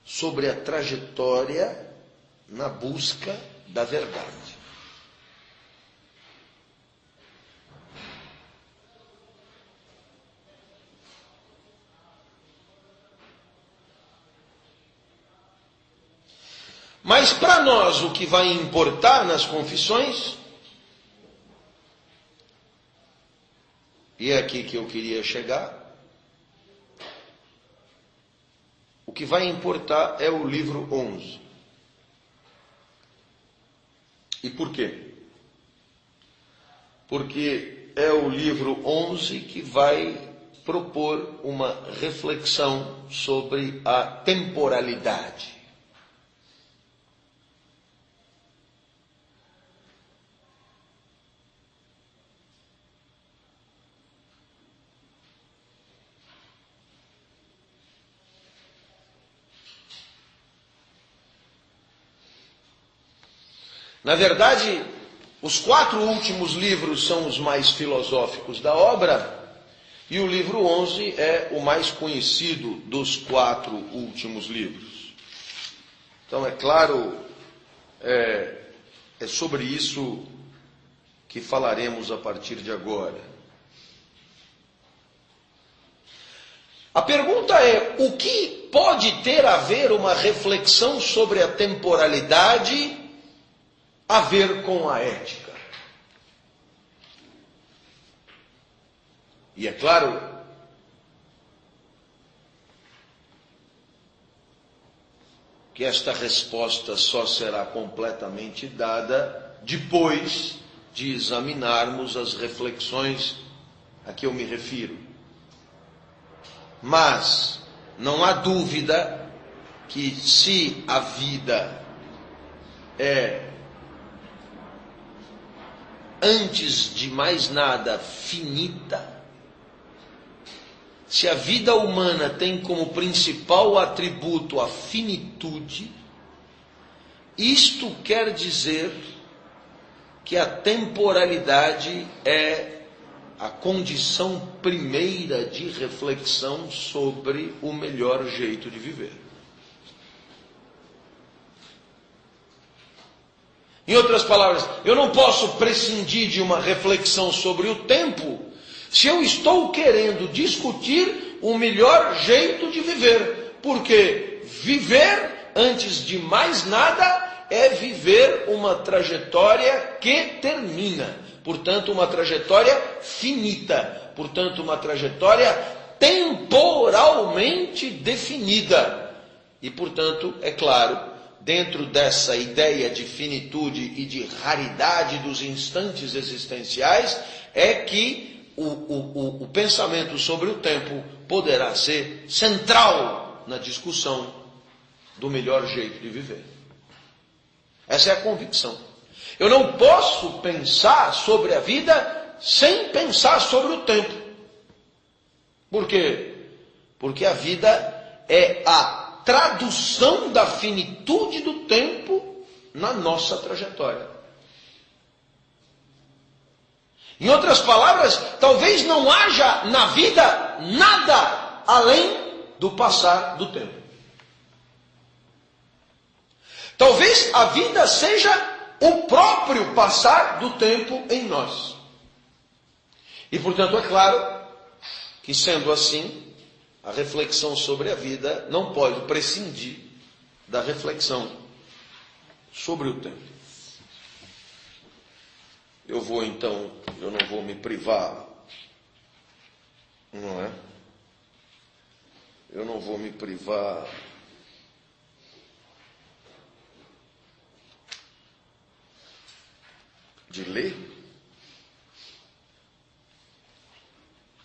sobre a trajetória na busca da verdade. Mas para nós o que vai importar nas Confissões, e é aqui que eu queria chegar, o que vai importar é o livro 11. E por quê? Porque é o livro 11 que vai propor uma reflexão sobre a temporalidade. Na verdade, os 4 últimos livros são os mais filosóficos da obra, e o livro 11 é o mais conhecido dos 4 últimos livros. Então, é claro, é sobre isso que falaremos a partir de agora. A pergunta é: o que pode ter a ver uma reflexão sobre a temporalidade a ver com a ética? E é claro que esta resposta só será completamente dada depois de examinarmos as reflexões a que eu me refiro. Mas não há dúvida que se a vida é, antes de mais nada, finita, se a vida humana tem como principal atributo a finitude, isto quer dizer que a temporalidade é a condição primeira de reflexão sobre o melhor jeito de viver. Em outras palavras, eu não posso prescindir de uma reflexão sobre o tempo se eu estou querendo discutir o melhor jeito de viver. Porque viver, antes de mais nada, é viver uma trajetória que termina. Portanto, uma trajetória finita. Portanto, uma trajetória temporalmente definida. E, portanto, é claro, dentro dessa ideia de finitude e de raridade dos instantes existenciais, é que o pensamento sobre o tempo poderá ser central na discussão do melhor jeito de viver. Essa é a convicção. Eu não posso pensar sobre a vida sem pensar sobre o tempo. Por quê? Porque a vida é a tradução da finitude do tempo na nossa trajetória. Em outras palavras, talvez não haja na vida nada além do passar do tempo. Talvez a vida seja o próprio passar do tempo em nós. E, portanto, é claro que, sendo assim, a reflexão sobre a vida não pode prescindir da reflexão sobre o tempo. Eu não vou me privar, não é? Eu não vou me privar de ler,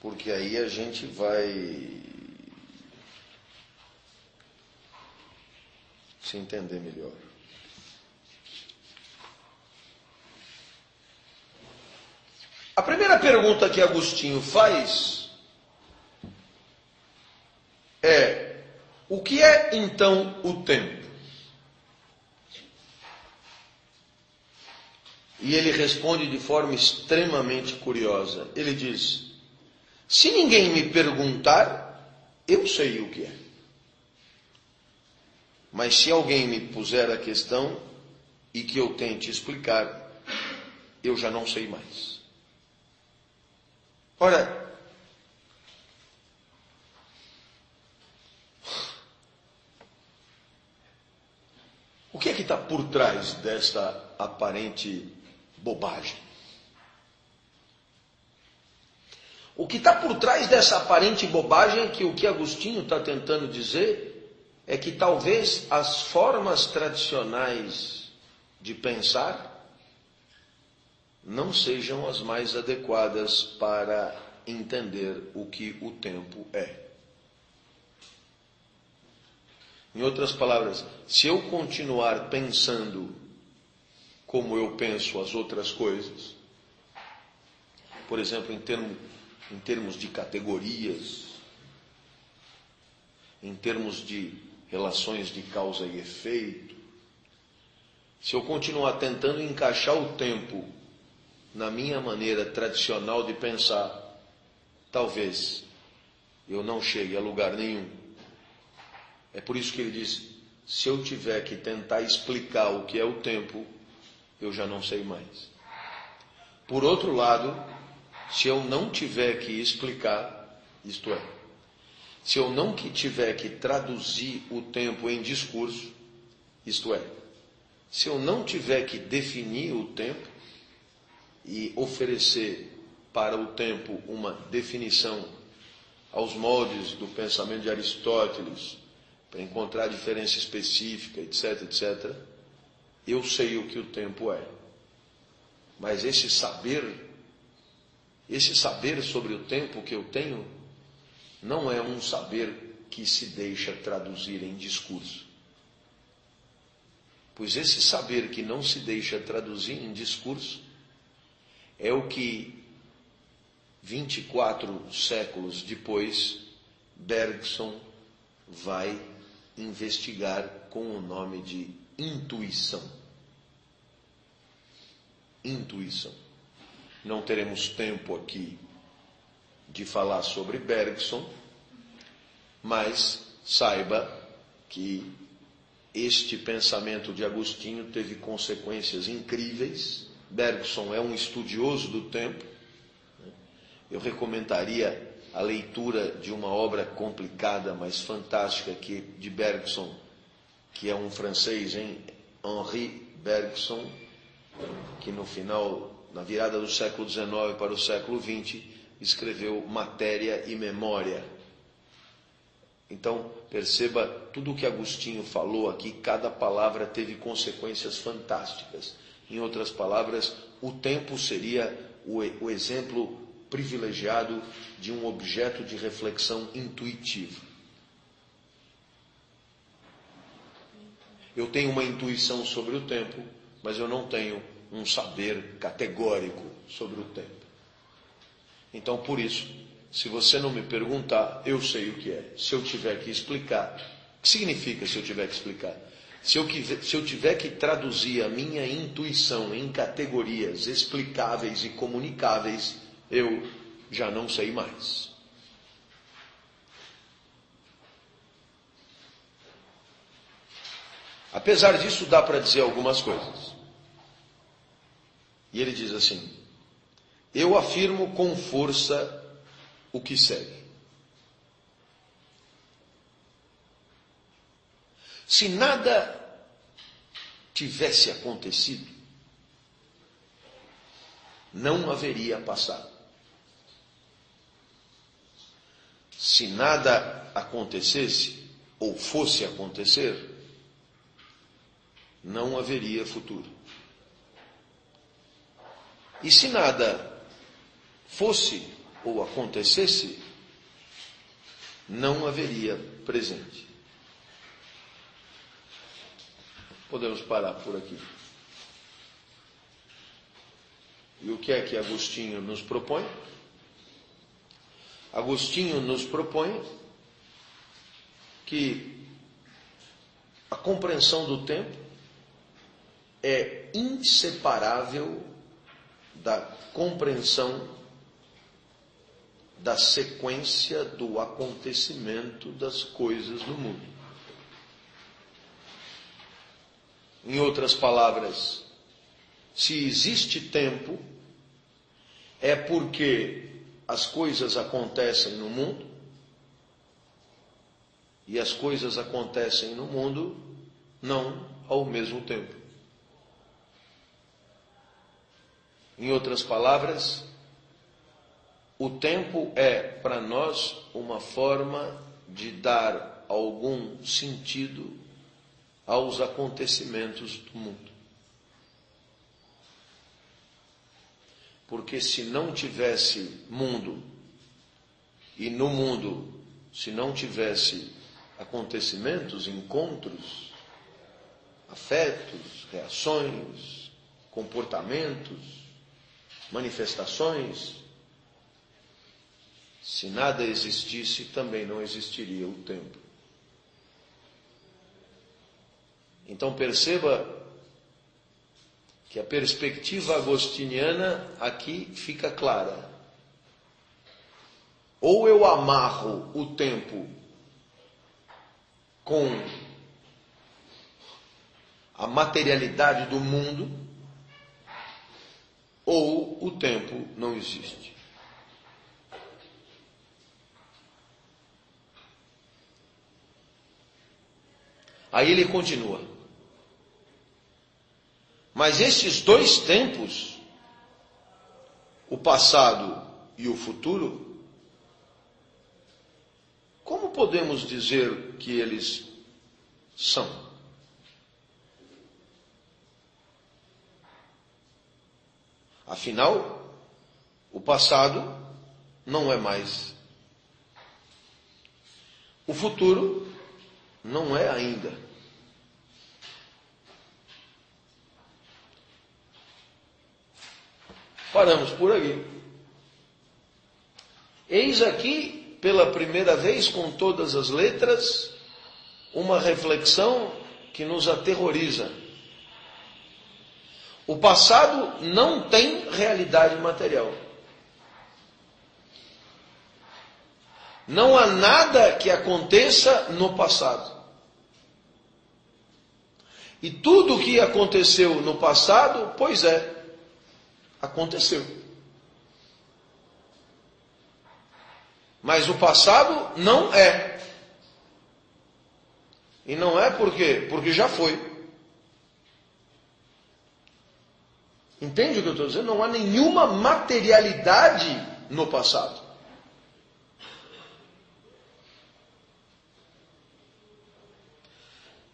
porque aí a gente vai se entender melhor. A primeira pergunta que Agostinho faz é: o que é então o tempo? E ele responde de forma extremamente curiosa. Ele diz: se ninguém me perguntar, eu sei o que é. Mas se alguém me puser a questão e que eu tente explicar, eu já não sei mais. Ora, o que é que está por trás desta aparente bobagem? O que está por trás dessa aparente bobagem é que o que Agostinho está tentando dizer é que talvez as formas tradicionais de pensar não sejam as mais adequadas para entender o que o tempo é. Em outras palavras, se eu continuar pensando como eu penso as outras coisas, por exemplo, em termos de categorias, em termos de relações de causa e efeito, se eu continuar tentando encaixar o tempo na minha maneira tradicional de pensar, talvez eu não chegue a lugar nenhum. É por isso que ele diz, se eu tiver que tentar explicar o que é o tempo, eu já não sei mais. Por outro lado, se eu não tiver que explicar, isto é, se eu não tiver que traduzir o tempo em discurso, isto é, se eu não tiver que definir o tempo e oferecer para o tempo uma definição aos moldes do pensamento de Aristóteles, para encontrar diferença específica, etc, etc, eu sei o que o tempo é. Mas esse saber sobre o tempo que eu tenho, não é um saber que se deixa traduzir em discurso. Pois esse saber que não se deixa traduzir em discurso é o que 24 séculos depois Bergson vai investigar com o nome de intuição. Intuição. Não teremos tempo aqui de falar sobre Bergson, mas saiba que este pensamento de Agostinho teve consequências incríveis. Bergson é um estudioso do tempo. Eu recomendaria a leitura de uma obra complicada, mas fantástica, de Bergson, que é um francês, Henri Bergson, que no final, na virada do século XIX para o século XX, escreveu Matéria e Memória. Então, perceba, tudo o que Agostinho falou aqui, cada palavra teve consequências fantásticas. Em outras palavras, o tempo seria o exemplo privilegiado de um objeto de reflexão intuitivo. Eu tenho uma intuição sobre o tempo, mas eu não tenho um saber categórico sobre o tempo. Então, por isso, se você não me perguntar, eu sei o que é. Se eu tiver que explicar, o que significa se eu tiver que explicar? Se eu tiver que traduzir a minha intuição em categorias explicáveis e comunicáveis, eu já não sei mais. Apesar disso, dá para dizer algumas coisas. E ele diz assim: eu afirmo com força o que segue. Se nada tivesse acontecido, não haveria passado. Se nada acontecesse, ou fosse acontecer, não haveria futuro. E se nada fosse ou acontecesse, não haveria presente. Podemos parar por aqui. E o que é que Agostinho nos propõe? Agostinho nos propõe que a compreensão do tempo é inseparável da compreensão da sequência do acontecimento das coisas no mundo. Em outras palavras, se existe tempo, é porque as coisas acontecem no mundo, e as coisas acontecem no mundo não ao mesmo tempo. Em outras palavras, o tempo é para nós uma forma de dar algum sentido aos acontecimentos do mundo. Porque se não tivesse mundo, e no mundo, se não tivesse acontecimentos, encontros, afetos, reações, comportamentos, manifestações, se nada existisse, também não existiria o tempo. Então perceba que a perspectiva agostiniana aqui fica clara. Ou eu amarro o tempo com a materialidade do mundo, ou o tempo não existe. Aí ele continua. Mas estes dois tempos, o passado e o futuro, como podemos dizer que eles são? Afinal, o passado não é mais. O futuro não é ainda. Paramos por aqui. Eis aqui, pela primeira vez, com todas as letras, uma reflexão que nos aterroriza. O passado não tem realidade material. Não há nada que aconteça no passado. E tudo o que aconteceu no passado, pois é, aconteceu. Mas o passado não é. E não é por quê? Porque já foi. Entende o que eu estou dizendo? Não há nenhuma materialidade no passado.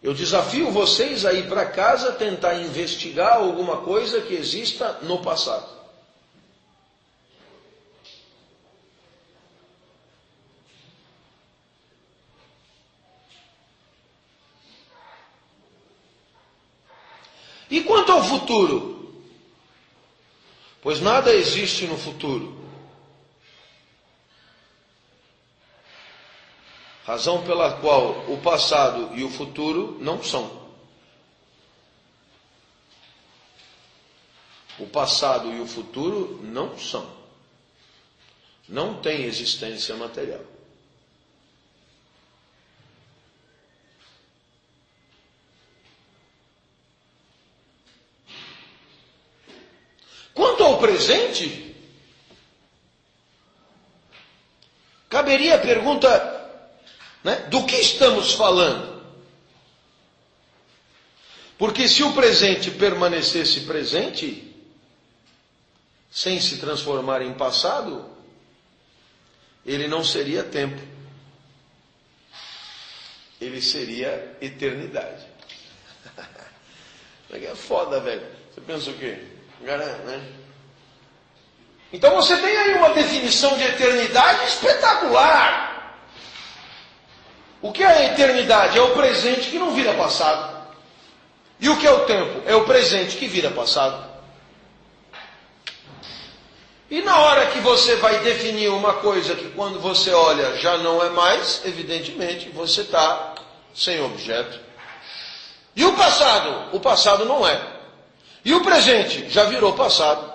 Eu desafio vocês a ir para casa tentar investigar alguma coisa que exista no passado. E quanto ao futuro? Pois nada existe no futuro. Razão pela qual o passado e o futuro não são. O passado e o futuro não são. Não tem existência material. Quanto ao presente, caberia a pergunta, né, do que estamos falando? Porque se o presente permanecesse presente, sem se transformar em passado, ele não seria tempo. Ele seria eternidade. É foda, velho. Você pensa o quê? Né? Então você tem aí uma definição de eternidade espetacular. O que é a eternidade? É o presente que não vira passado. E o que é o tempo? É o presente que vira passado. E na hora que você vai definir uma coisa que quando você olha já não é mais, evidentemente você está sem objeto. E o passado? O passado não é. E o presente já virou passado.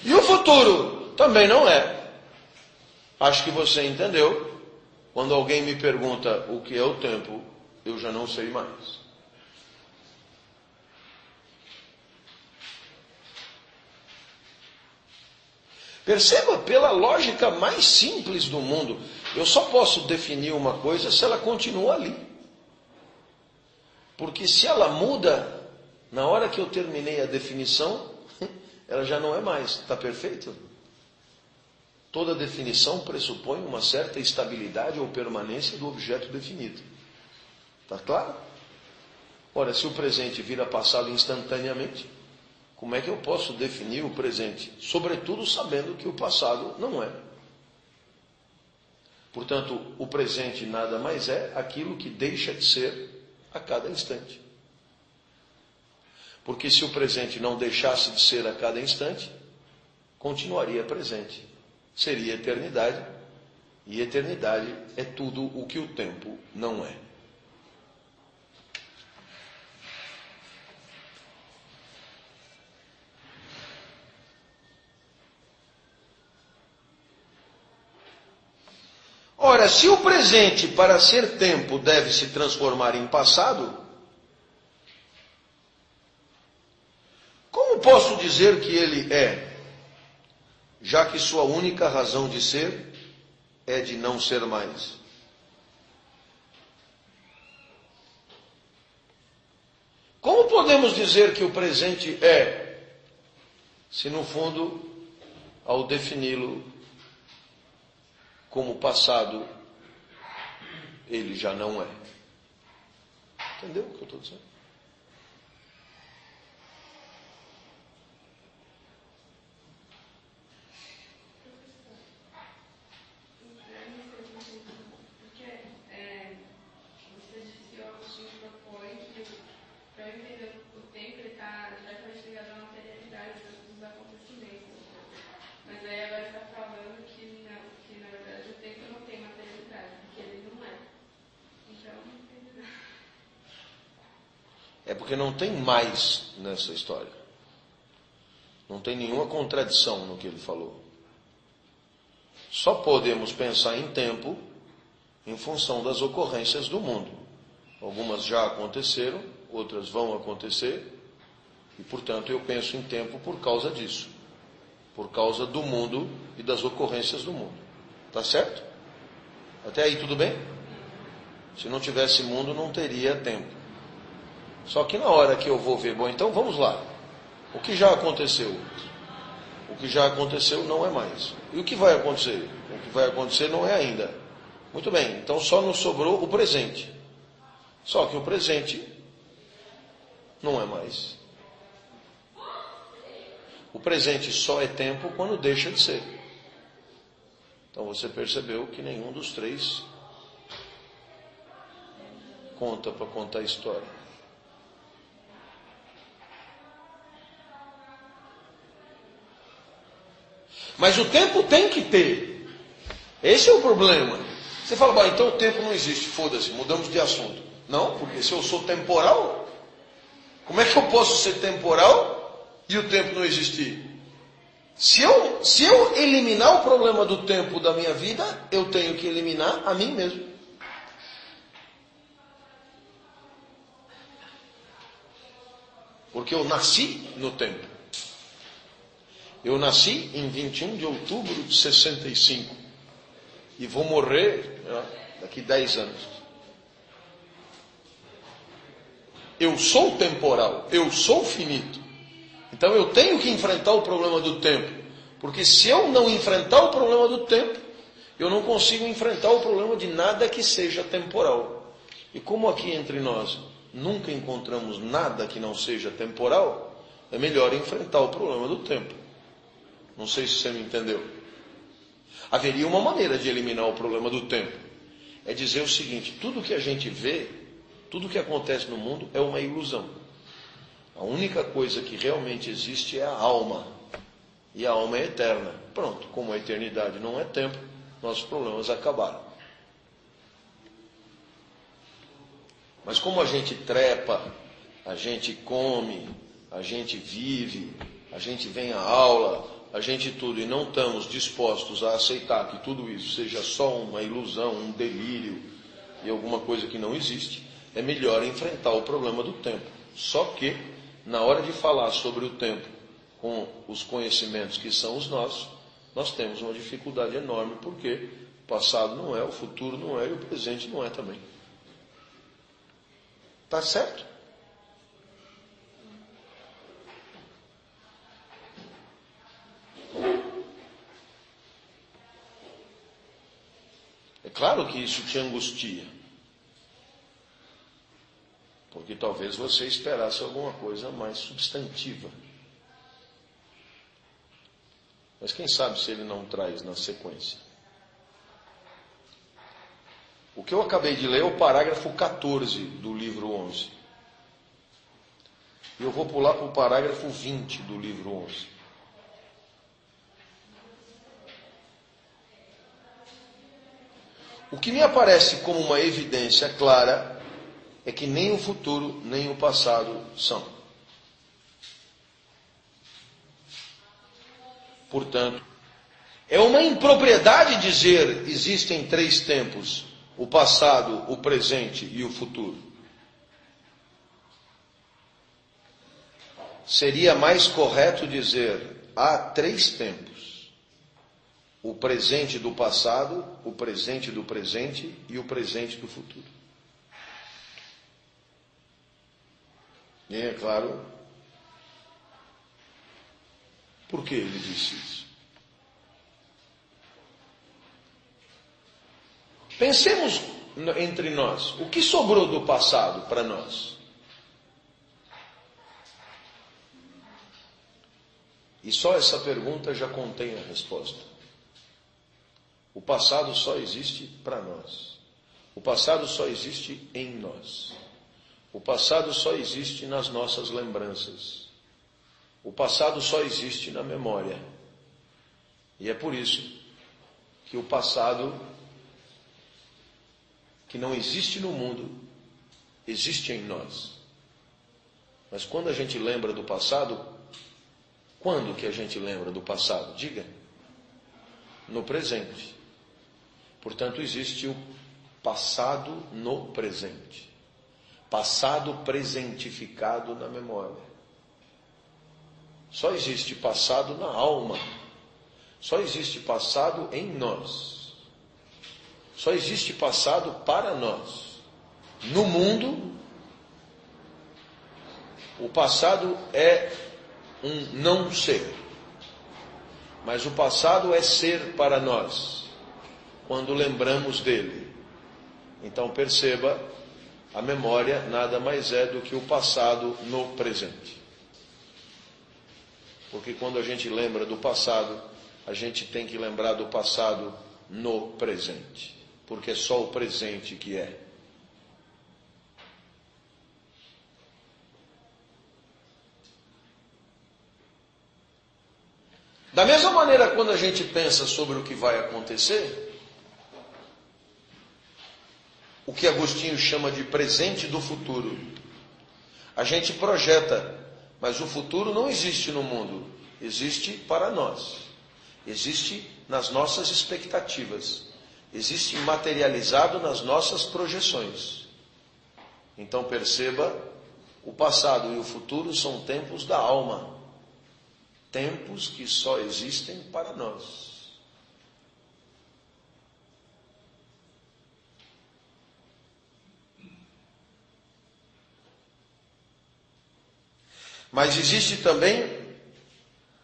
E o futuro também não é. Acho que você entendeu. Quando alguém me pergunta o que é o tempo, eu já não sei mais. Perceba, pela lógica mais simples do mundo, eu só posso definir uma coisa se ela continua ali. Porque se ela muda, na hora que eu terminei a definição, ela já não é mais. Está perfeito? Toda definição pressupõe uma certa estabilidade ou permanência do objeto definido. Está claro? Ora, se o presente vira passado instantaneamente, como é que eu posso definir o presente? Sobretudo sabendo que o passado não é. Portanto, o presente nada mais é aquilo que deixa de ser a cada instante. Porque se o presente não deixasse de ser a cada instante, continuaria presente. Seria eternidade, e eternidade é tudo o que o tempo não é. Ora, se o presente, para ser tempo, deve se transformar em passado, como posso dizer que ele é, já que sua única razão de ser é de não ser mais? Como podemos dizer que o presente é, se no fundo, ao defini-lo como passado, ele já não é? Entendeu o que eu estou dizendo? É porque não tem mais nessa história. Não tem nenhuma contradição no que ele falou. Só podemos pensar em tempo em função das ocorrências do mundo. Algumas já aconteceram, outras vão acontecer, e portanto eu penso em tempo por causa disso. Por causa do mundo e das ocorrências do mundo. Tá certo? Até aí tudo bem? Se não tivesse mundo, não teria tempo. Só que na hora que eu vou ver, bom, então vamos lá. O que já aconteceu? O que já aconteceu não é mais. E o que vai acontecer? O que vai acontecer não é ainda. Muito bem, então só nos sobrou o presente. Só que o presente não é mais. O presente só é tempo quando deixa de ser. Então você percebeu que nenhum dos três conta para contar a história. Mas o tempo tem que ter. Esse é o problema. Você fala, bah, então o tempo não existe, foda-se, mudamos de assunto. Não, porque se eu sou temporal, como é que eu posso ser temporal e o tempo não existir? Se eu eliminar o problema do tempo da minha vida, eu tenho que eliminar a mim mesmo. Porque eu nasci no tempo. Eu nasci em 21 de outubro de 65 e vou morrer daqui 10 anos. Eu sou temporal, eu sou finito. Então eu tenho que enfrentar o problema do tempo. Porque se eu não enfrentar o problema do tempo, eu não consigo enfrentar o problema de nada que seja temporal. E como aqui entre nós nunca encontramos nada que não seja temporal, é melhor enfrentar o problema do tempo. Não sei se você me entendeu. Haveria uma maneira de eliminar o problema do tempo. É dizer o seguinte, tudo que a gente vê, tudo que acontece no mundo é uma ilusão. A única coisa que realmente existe é a alma. E a alma é eterna. Pronto, como a eternidade não é tempo, nossos problemas acabaram. Mas como a gente trepa, a gente come, a gente vive, a gente vem à aula, a gente tudo, e não estamos dispostos a aceitar que tudo isso seja só uma ilusão, um delírio e alguma coisa que não existe, é melhor enfrentar o problema do tempo. Só que, na hora de falar sobre o tempo com os conhecimentos que são os nossos, nós temos uma dificuldade enorme, porque o passado não é, o futuro não é e o presente não é também. Tá certo? É claro que isso te angustia. Porque talvez você esperasse alguma coisa mais substantiva. Mas quem sabe se ele não traz na sequência. O que eu acabei de ler é o parágrafo 14 do livro 11. E eu vou pular para o parágrafo 20 do livro 11. O que me aparece como uma evidência clara é que nem o futuro nem o passado são. Portanto, é uma impropriedade dizer existem 3 tempos: o passado, o presente e o futuro. Seria mais correto dizer há 3 tempos: o presente do passado, o presente do presente e o presente do futuro. E é claro, por que ele disse isso? Pensemos entre nós, o que sobrou do passado para nós? E só essa pergunta já contém a resposta. O passado só existe para nós. O passado só existe em nós. O passado só existe nas nossas lembranças. O passado só existe na memória. E é por isso que o passado, que não existe no mundo, existe em nós. Mas quando a gente lembra do passado, quando que a gente lembra do passado? Diga. No presente. Portanto, existe o passado no presente. Passado presentificado na memória. Só existe passado na alma. Só existe passado em nós. Só existe passado para nós. No mundo, o passado é um não ser. Mas o passado é ser para nós, quando lembramos dele. Então perceba, a memória nada mais é do que o passado no presente. Porque quando a gente lembra do passado, a gente tem que lembrar do passado no presente. Porque é só o presente que é. Da mesma maneira, quando a gente pensa sobre o que vai acontecer, o que Agostinho chama de presente do futuro, a gente projeta, mas o futuro não existe no mundo, existe para nós, existe nas nossas expectativas, existe materializado nas nossas projeções. Então perceba, o passado e o futuro são tempos da alma, tempos que só existem para nós. Mas existe também,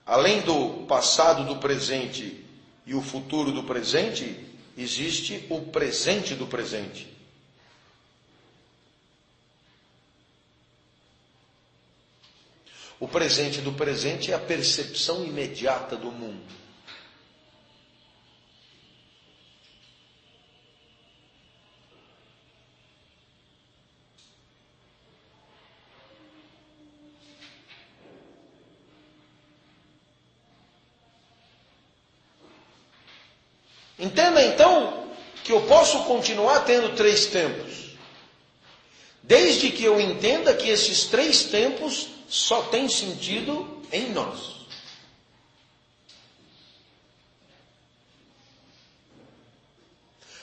além do passado do presente e o futuro do presente, existe o presente do presente. O presente do presente é a percepção imediata do mundo. Entenda então que eu posso continuar tendo 3 tempos, desde que eu entenda que esses 3 tempos só têm sentido em nós.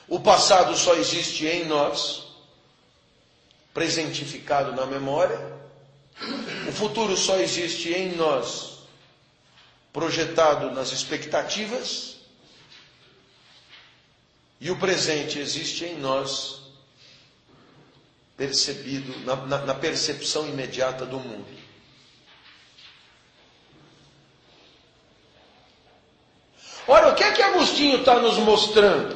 O passado só existe em nós, presentificado na memória. O futuro só existe em nós, projetado nas expectativas. E o presente existe em nós, percebido, na percepção imediata do mundo. Olha, o que é que Agostinho está nos mostrando?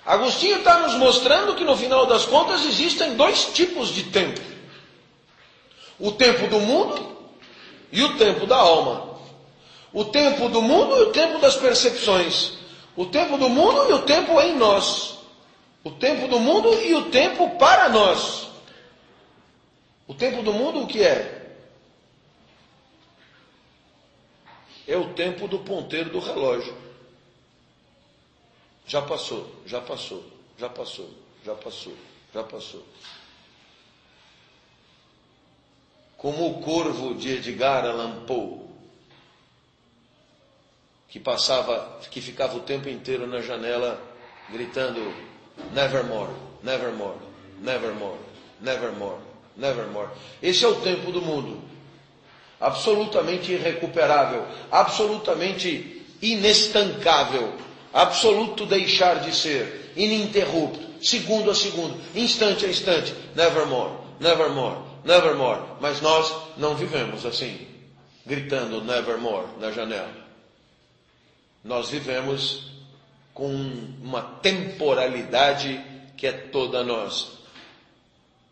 Agostinho está nos mostrando que no final das contas existem dois tipos de tempo. O tempo do mundo e o tempo da alma. O tempo do mundo e o tempo das percepções. O tempo do mundo e o tempo em nós. O tempo do mundo e o tempo para nós. O tempo do mundo o que é? É o tempo do ponteiro do relógio. Já passou, já passou, já passou, já passou, já passou. Como o corvo de Edgar Allan Poe, que ficava o tempo inteiro na janela gritando nevermore, nevermore, nevermore, nevermore, nevermore. Esse é o tempo do mundo. Absolutamente irrecuperável, absolutamente inestancável, absoluto deixar de ser, ininterrupto, segundo a segundo, instante a instante, nevermore, nevermore, nevermore. Mas nós não vivemos assim, gritando nevermore na janela. Nós vivemos com uma temporalidade que é toda nossa,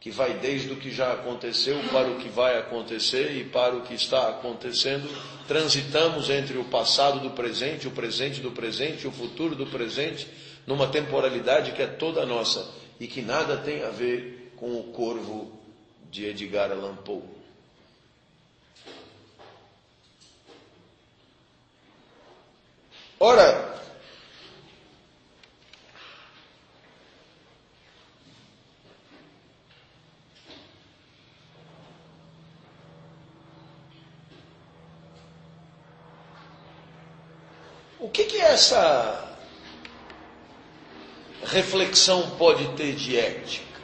que vai desde o que já aconteceu para o que vai acontecer e para o que está acontecendo. Transitamos entre o passado do presente, o presente do presente, o futuro do presente, numa temporalidade que é toda nossa e que nada tem a ver com o corvo de Edgar Allan Poe. Ora, o que essa reflexão pode ter de ética?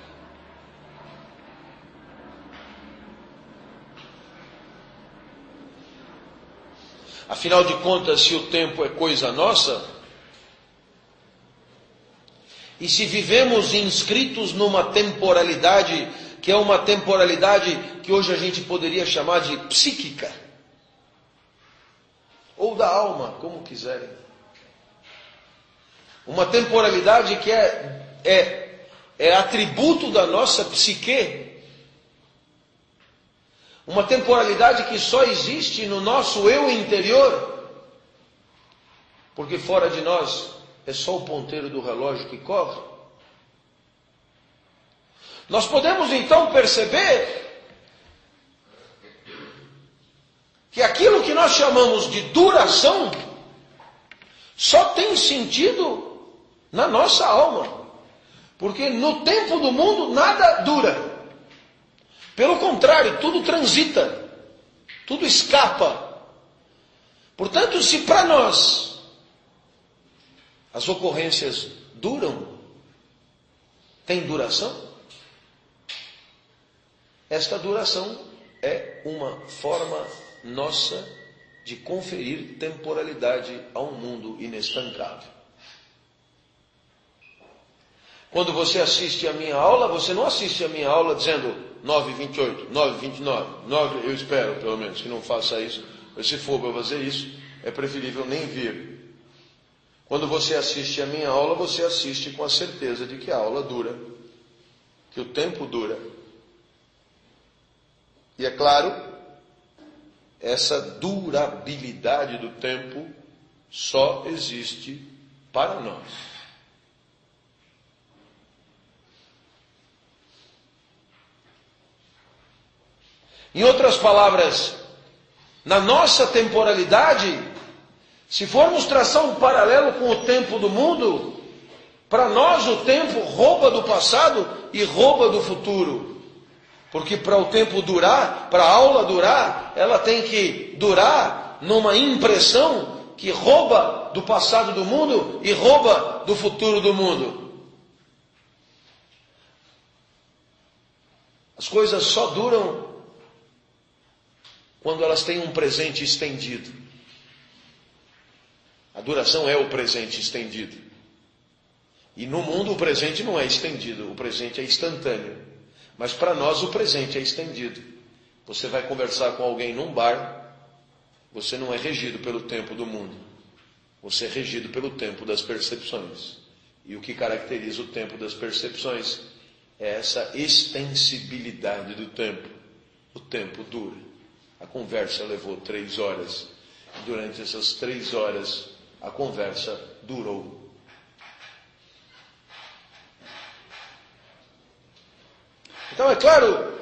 Afinal de contas, se o tempo é coisa nossa, e se vivemos inscritos numa temporalidade, que é uma temporalidade que hoje a gente poderia chamar de psíquica, ou da alma, como quiserem. Uma temporalidade que é atributo da nossa psique. Uma temporalidade que só existe no nosso eu interior. Porque fora de nós é só o ponteiro do relógio que corre. Nós podemos então perceber que aquilo que nós chamamos de duração só tem sentido na nossa alma. Porque no tempo do mundo nada dura. Pelo contrário, tudo transita, tudo escapa. Portanto, se para nós as ocorrências duram, tem duração, esta duração é uma forma nossa de conferir temporalidade a um mundo inestancável. Quando você assiste a minha aula, você não assiste a minha aula dizendo 9h28, 9h29, 9, eu espero pelo menos que não faça isso, mas se for para fazer isso, é preferível nem vir. Quando você assiste a minha aula, você assiste com a certeza de que a aula dura, que o tempo dura. E é claro, essa durabilidade do tempo só existe para nós. Em outras palavras, na nossa temporalidade, se formos traçar um paralelo com o tempo do mundo, para nós o tempo rouba do passado e rouba do futuro. Porque para o tempo durar, para a aula durar, ela tem que durar numa impressão que rouba do passado do mundo e rouba do futuro do mundo. As coisas só duram quando elas têm um presente estendido. A duração é o presente estendido. E no mundo o presente não é estendido, o presente é instantâneo. Mas para nós o presente é estendido. Você vai conversar com alguém num bar, você não é regido pelo tempo do mundo. Você é regido pelo tempo das percepções. E o que caracteriza o tempo das percepções é essa extensibilidade do tempo. O tempo dura. A conversa levou 3 horas. E durante essas 3 horas, a conversa durou. Então, é claro,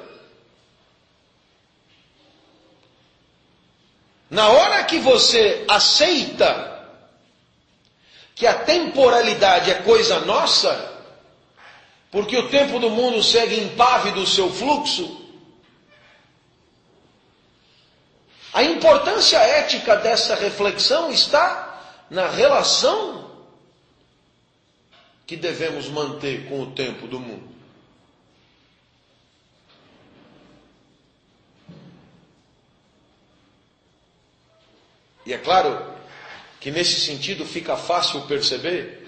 na hora que você aceita que a temporalidade é coisa nossa, porque o tempo do mundo segue impávido o seu fluxo, a importância ética dessa reflexão está na relação que devemos manter com o tempo do mundo. E é claro que nesse sentido fica fácil perceber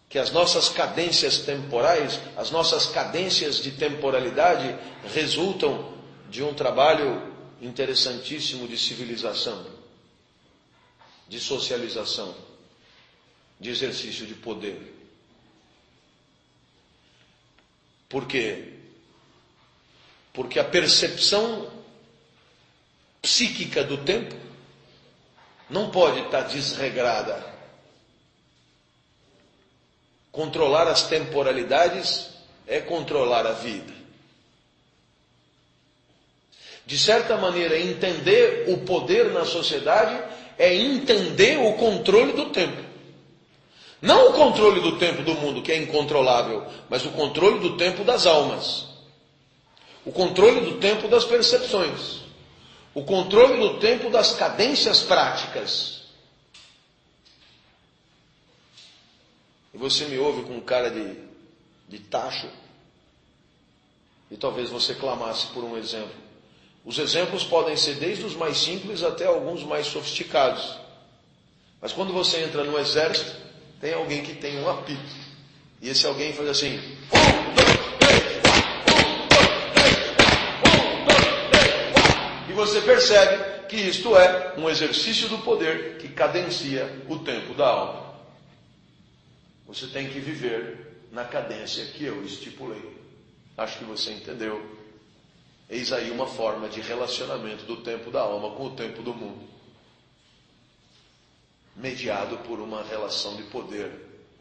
que as nossas cadências temporais, as nossas cadências de temporalidade resultam de um trabalho interessantíssimo de civilização, de socialização, de exercício de poder. Por quê? Porque a percepção psíquica do tempo não pode estar desregrada. Controlar as temporalidades é controlar a vida. De certa maneira, entender o poder na sociedade é entender o controle do tempo. Não o controle do tempo do mundo, que é incontrolável, mas o controle do tempo das almas. O controle do tempo das percepções. O controle do tempo das cadências práticas. E você me ouve com cara de tacho, e talvez você clamasse por um exemplo. Os exemplos podem ser desde os mais simples até alguns mais sofisticados. Mas quando você entra no exército, tem alguém que tem um apito. E esse alguém faz assim: 1, 2, 3, 4, 1, 2, 3, 4. E você percebe que isto é um exercício do poder que cadencia o tempo da alma. Você tem que viver na cadência que eu estipulei. Acho que você entendeu. Eis aí uma forma de relacionamento do tempo da alma com o tempo do mundo, mediado por uma relação de poder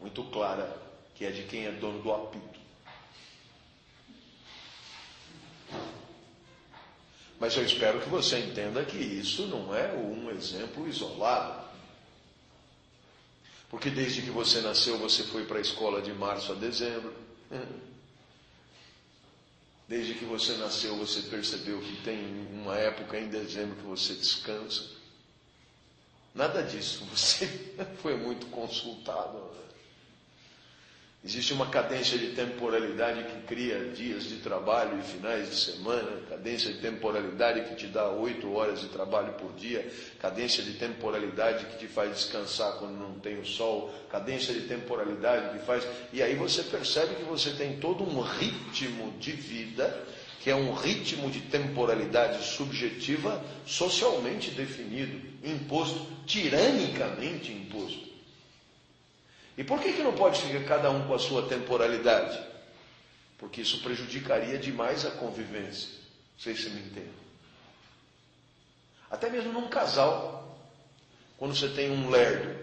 muito clara, que é de quem é dono do apito. Mas eu espero que você entenda que isso não é um exemplo isolado. Porque desde que você nasceu, você foi para a escola de março a dezembro. Desde que você nasceu, você percebeu que tem uma época em dezembro que você descansa. Nada disso, você foi muito consultado. Existe uma cadência de temporalidade que cria dias de trabalho e finais de semana, cadência de temporalidade que te dá 8 horas de trabalho por dia, cadência de temporalidade que te faz descansar quando não tem o sol, cadência de temporalidade que faz... E aí você percebe que você tem todo um ritmo de vida, que é um ritmo de temporalidade subjetiva, socialmente definido, imposto, tiranicamente imposto. E por que não pode ficar cada um com a sua temporalidade? Porque isso prejudicaria demais a convivência. Não sei se você me entende. Até mesmo num casal, quando você tem um lerdo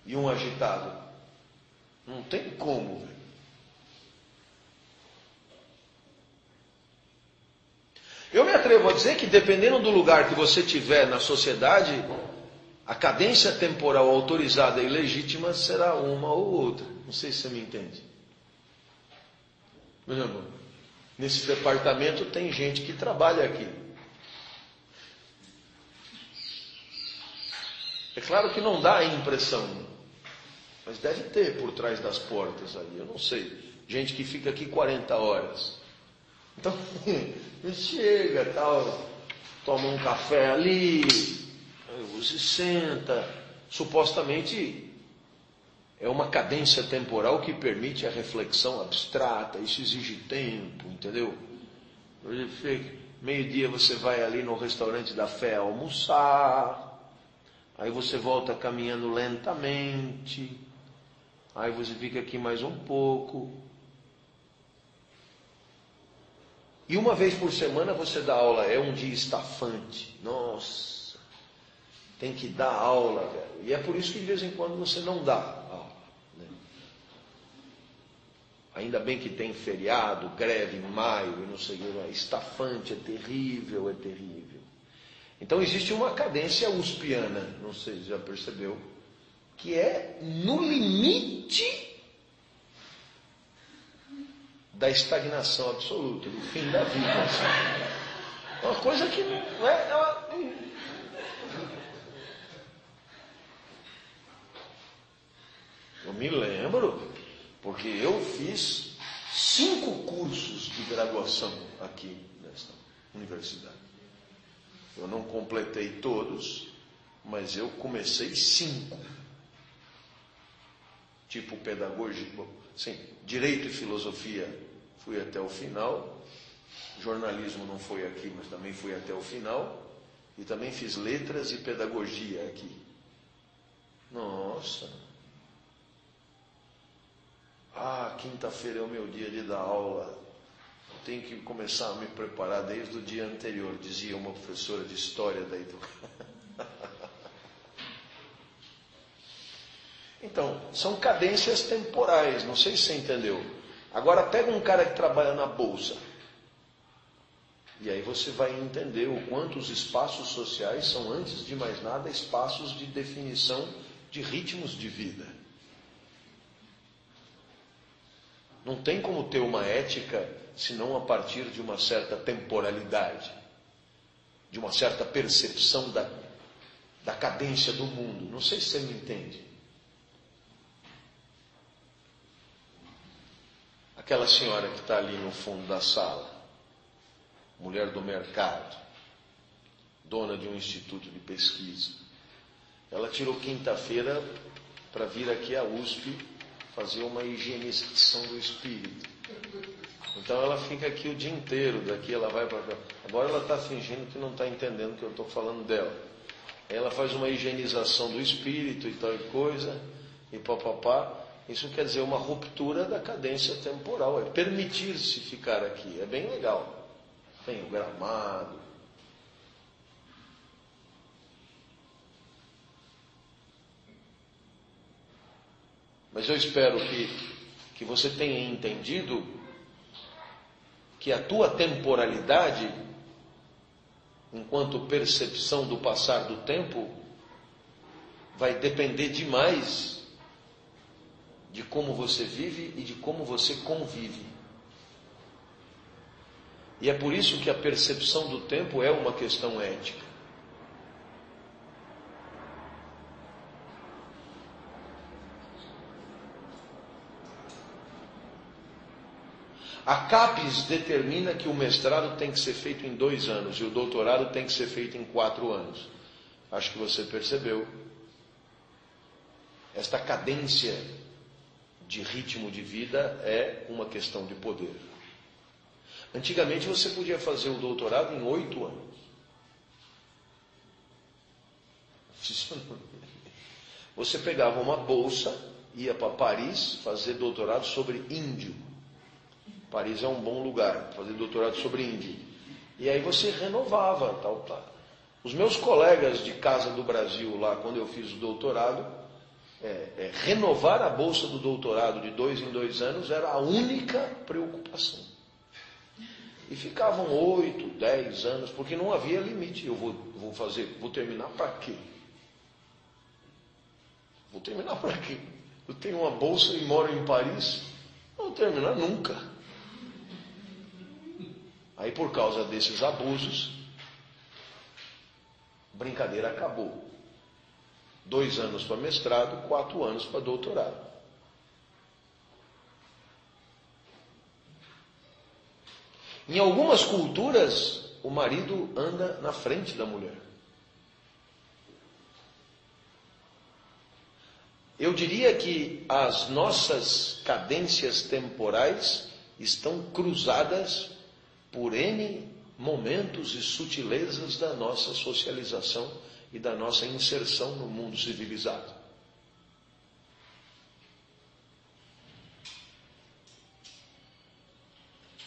e um agitado, não tem como, velho. Eu me atrevo a dizer que dependendo do lugar que você tiver na sociedade, a cadência temporal autorizada e legítima será uma ou outra. Não sei se você me entende. Meu irmão, nesse departamento tem gente que trabalha aqui. É claro que não dá a impressão, mas deve ter por trás das portas aí, eu não sei. Gente que fica aqui 40 horas. Então, chega, tal, toma um café ali, você senta, supostamente é uma cadência temporal que permite a reflexão abstrata, isso exige tempo, entendeu? Meio-dia você vai ali no restaurante da fé almoçar, aí você volta caminhando lentamente, Aí você fica aqui mais um pouco. E uma vez por semana você dá aula, é um dia estafante. Nossa, tem que dar aula, velho. E é por isso que de vez em quando você não dá aula, né? Ainda bem que tem feriado, greve em maio, e não sei o que, é estafante, é terrível, é terrível. Então existe uma cadência uspiana, não sei se já percebeu, que é no limite da estagnação absoluta, do fim da vida. Assim. Uma coisa que não é. Eu me lembro, porque eu fiz 5 cursos de graduação aqui nesta universidade. Eu não completei todos, mas eu comecei 5. Tipo pedagogia, sim, direito e filosofia fui até o final, jornalismo não foi aqui, mas também fui até o final, e também fiz letras e pedagogia aqui. Nossa! Quinta-feira é o meu dia de dar aula, eu tenho que começar a me preparar desde o dia anterior, dizia uma professora de história da educação. Então, são cadências temporais, não sei se você entendeu. Agora pega um cara que trabalha na bolsa, e aí você vai entender o quanto os espaços sociais são, antes de mais nada, espaços de definição de ritmos de vida. Não tem como ter uma ética senão a partir de uma certa temporalidade, de uma certa percepção da cadência do mundo. Não sei se você me entende. Aquela senhora que está ali no fundo da sala, mulher do mercado, dona de um instituto de pesquisa, ela tirou quinta-feira para vir aqui à USP fazer uma higienização do espírito. Então ela fica aqui o dia inteiro, daqui ela vai para cá. Agora ela está fingindo que não está entendendo que eu estou falando dela. Ela faz uma higienização do espírito e tal coisa, e papapá. Isso quer dizer uma ruptura da cadência temporal, é permitir-se ficar aqui, é bem legal. Tem o gramado. Mas eu espero que você tenha entendido que a tua temporalidade, enquanto percepção do passar do tempo, vai depender demais de como você vive e de como você convive. E é por isso que a percepção do tempo é uma questão ética. A CAPES determina que o mestrado tem que ser feito em 2 anos e o doutorado tem que ser feito em 4 anos. Acho que você percebeu. Esta cadência de ritmo de vida é uma questão de poder. Antigamente você podia fazer o doutorado em 8 anos. Você pegava uma bolsa, ia para Paris fazer doutorado sobre índio. Paris é um bom lugar, fazer doutorado sobre índio. E aí você renovava, tal. Os meus colegas de Casa do Brasil lá, quando eu fiz o doutorado, renovar a bolsa do doutorado de 2 em 2 anos era a única preocupação. E ficavam 8, 10 anos, porque não havia limite. Eu vou terminar para quê? Vou terminar para quê? Eu tenho uma bolsa e moro em Paris, não vou terminar nunca. Aí por causa desses abusos, brincadeira acabou. 2 anos para mestrado, 4 anos para doutorado. Em algumas culturas, o marido anda na frente da mulher. Eu diria que as nossas cadências temporais estão cruzadas por N momentos e sutilezas da nossa socialização e da nossa inserção no mundo civilizado.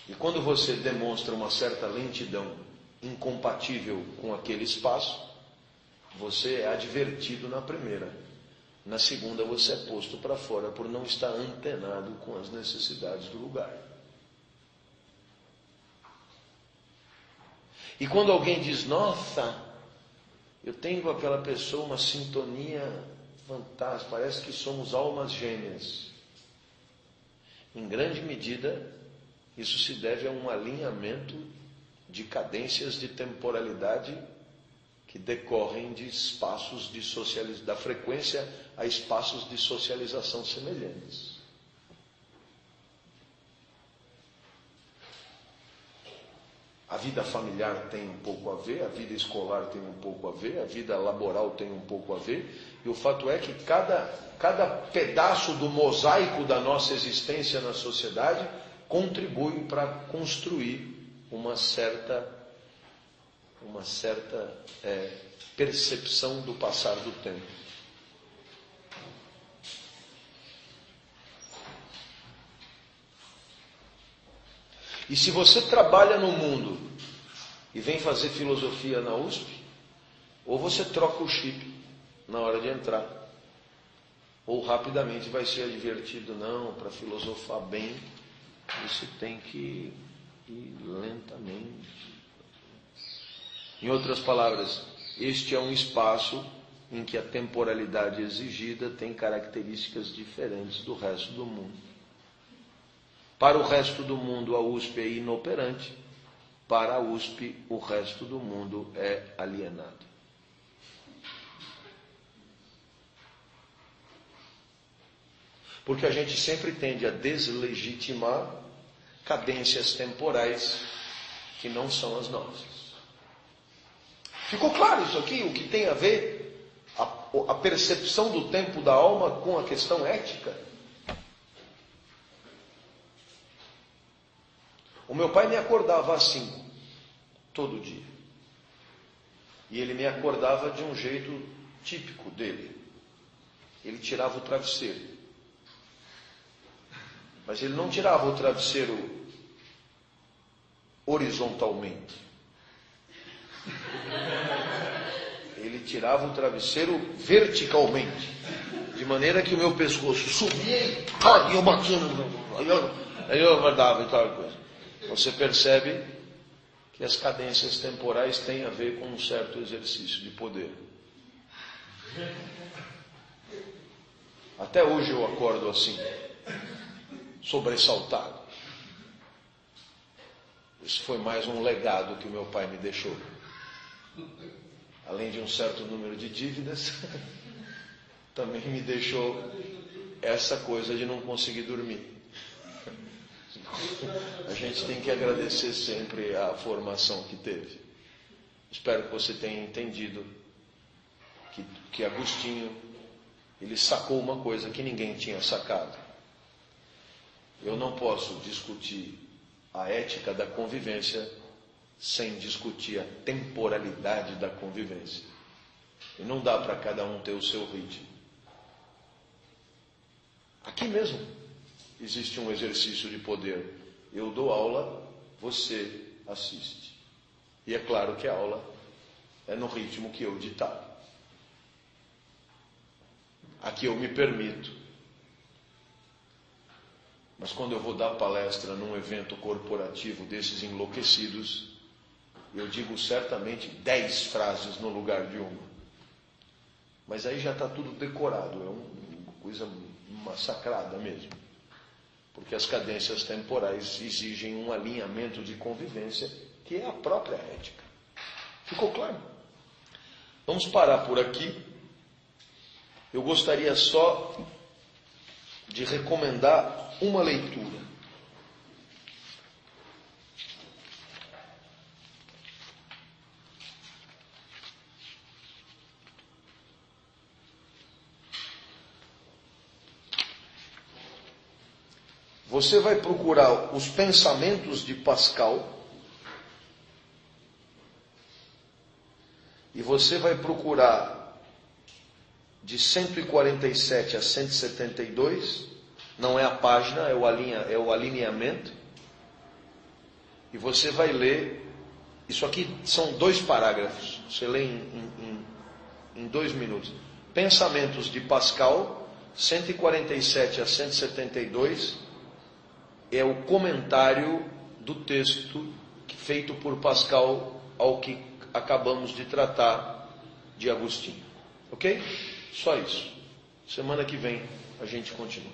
E quando você demonstra uma certa lentidão incompatível com aquele espaço, você é advertido na primeira. Na segunda, você é posto para fora por não estar antenado com as necessidades do lugar. E quando alguém diz, nossa, eu tenho com aquela pessoa uma sintonia fantástica, parece que somos almas gêmeas. Em grande medida, isso se deve a um alinhamento de cadências de temporalidade que decorrem de espaços de socialização, da frequência a espaços de socialização semelhantes. A vida familiar tem um pouco a ver, a vida escolar tem um pouco a ver, a vida laboral tem um pouco a ver, e o fato é que cada pedaço do mosaico da nossa existência na sociedade contribui para construir uma certa percepção do passar do tempo. E se você trabalha no mundo e vem fazer filosofia na USP, ou você troca o chip na hora de entrar, ou rapidamente vai ser advertido, não, para filosofar bem, você tem que ir lentamente. Em outras palavras, este é um espaço em que a temporalidade exigida tem características diferentes do resto do mundo. Para o resto do mundo, a USP é inoperante. Para a USP, o resto do mundo é alienado. Porque a gente sempre tende a deslegitimar cadências temporais que não são as nossas. Ficou claro isso aqui? O que tem a ver a percepção do tempo da alma com a questão ética? O meu pai me acordava assim, todo dia. E ele me acordava de um jeito típico dele. Ele tirava o travesseiro. Mas ele não tirava o travesseiro horizontalmente. Ele tirava o travesseiro verticalmente. De maneira que o meu pescoço subia e eu batia no... Aí eu acordava e tal coisa. Você percebe que as cadências temporais têm a ver com um certo exercício de poder. Até hoje eu acordo assim, sobressaltado. Isso foi mais um legado que o meu pai me deixou. Além de um certo número de dívidas, também me deixou essa coisa de não conseguir dormir. A gente tem que agradecer sempre a formação que teve. Espero que você tenha entendido que Agostinho, ele sacou uma coisa que ninguém tinha sacado. Eu não posso discutir a ética da convivência sem discutir a temporalidade da convivência. E não dá para cada um ter o seu ritmo. Aqui mesmo existe um exercício de poder. Eu dou aula, você assiste. E é claro que a aula é no ritmo que eu ditar. Aqui eu me permito. Mas quando eu vou dar palestra num evento corporativo desses enlouquecidos, eu digo certamente 10 frases no lugar de uma. Mas aí já está tudo decorado, é uma coisa massacrada mesmo. Porque as cadências temporais exigem um alinhamento de convivência que é a própria ética. Ficou claro? Vamos parar por aqui. Eu gostaria só de recomendar uma leitura. Você vai procurar os pensamentos de Pascal e você vai procurar de 147 a 172, não é a página, é o alinhamento. E você vai ler, isso aqui são 2 parágrafos, você lê em 2 minutos. Pensamentos de Pascal, 147 a 172, é o comentário do texto feito por Pascal ao que acabamos de tratar de Agostinho. Ok? Só isso. Semana que vem a gente continua.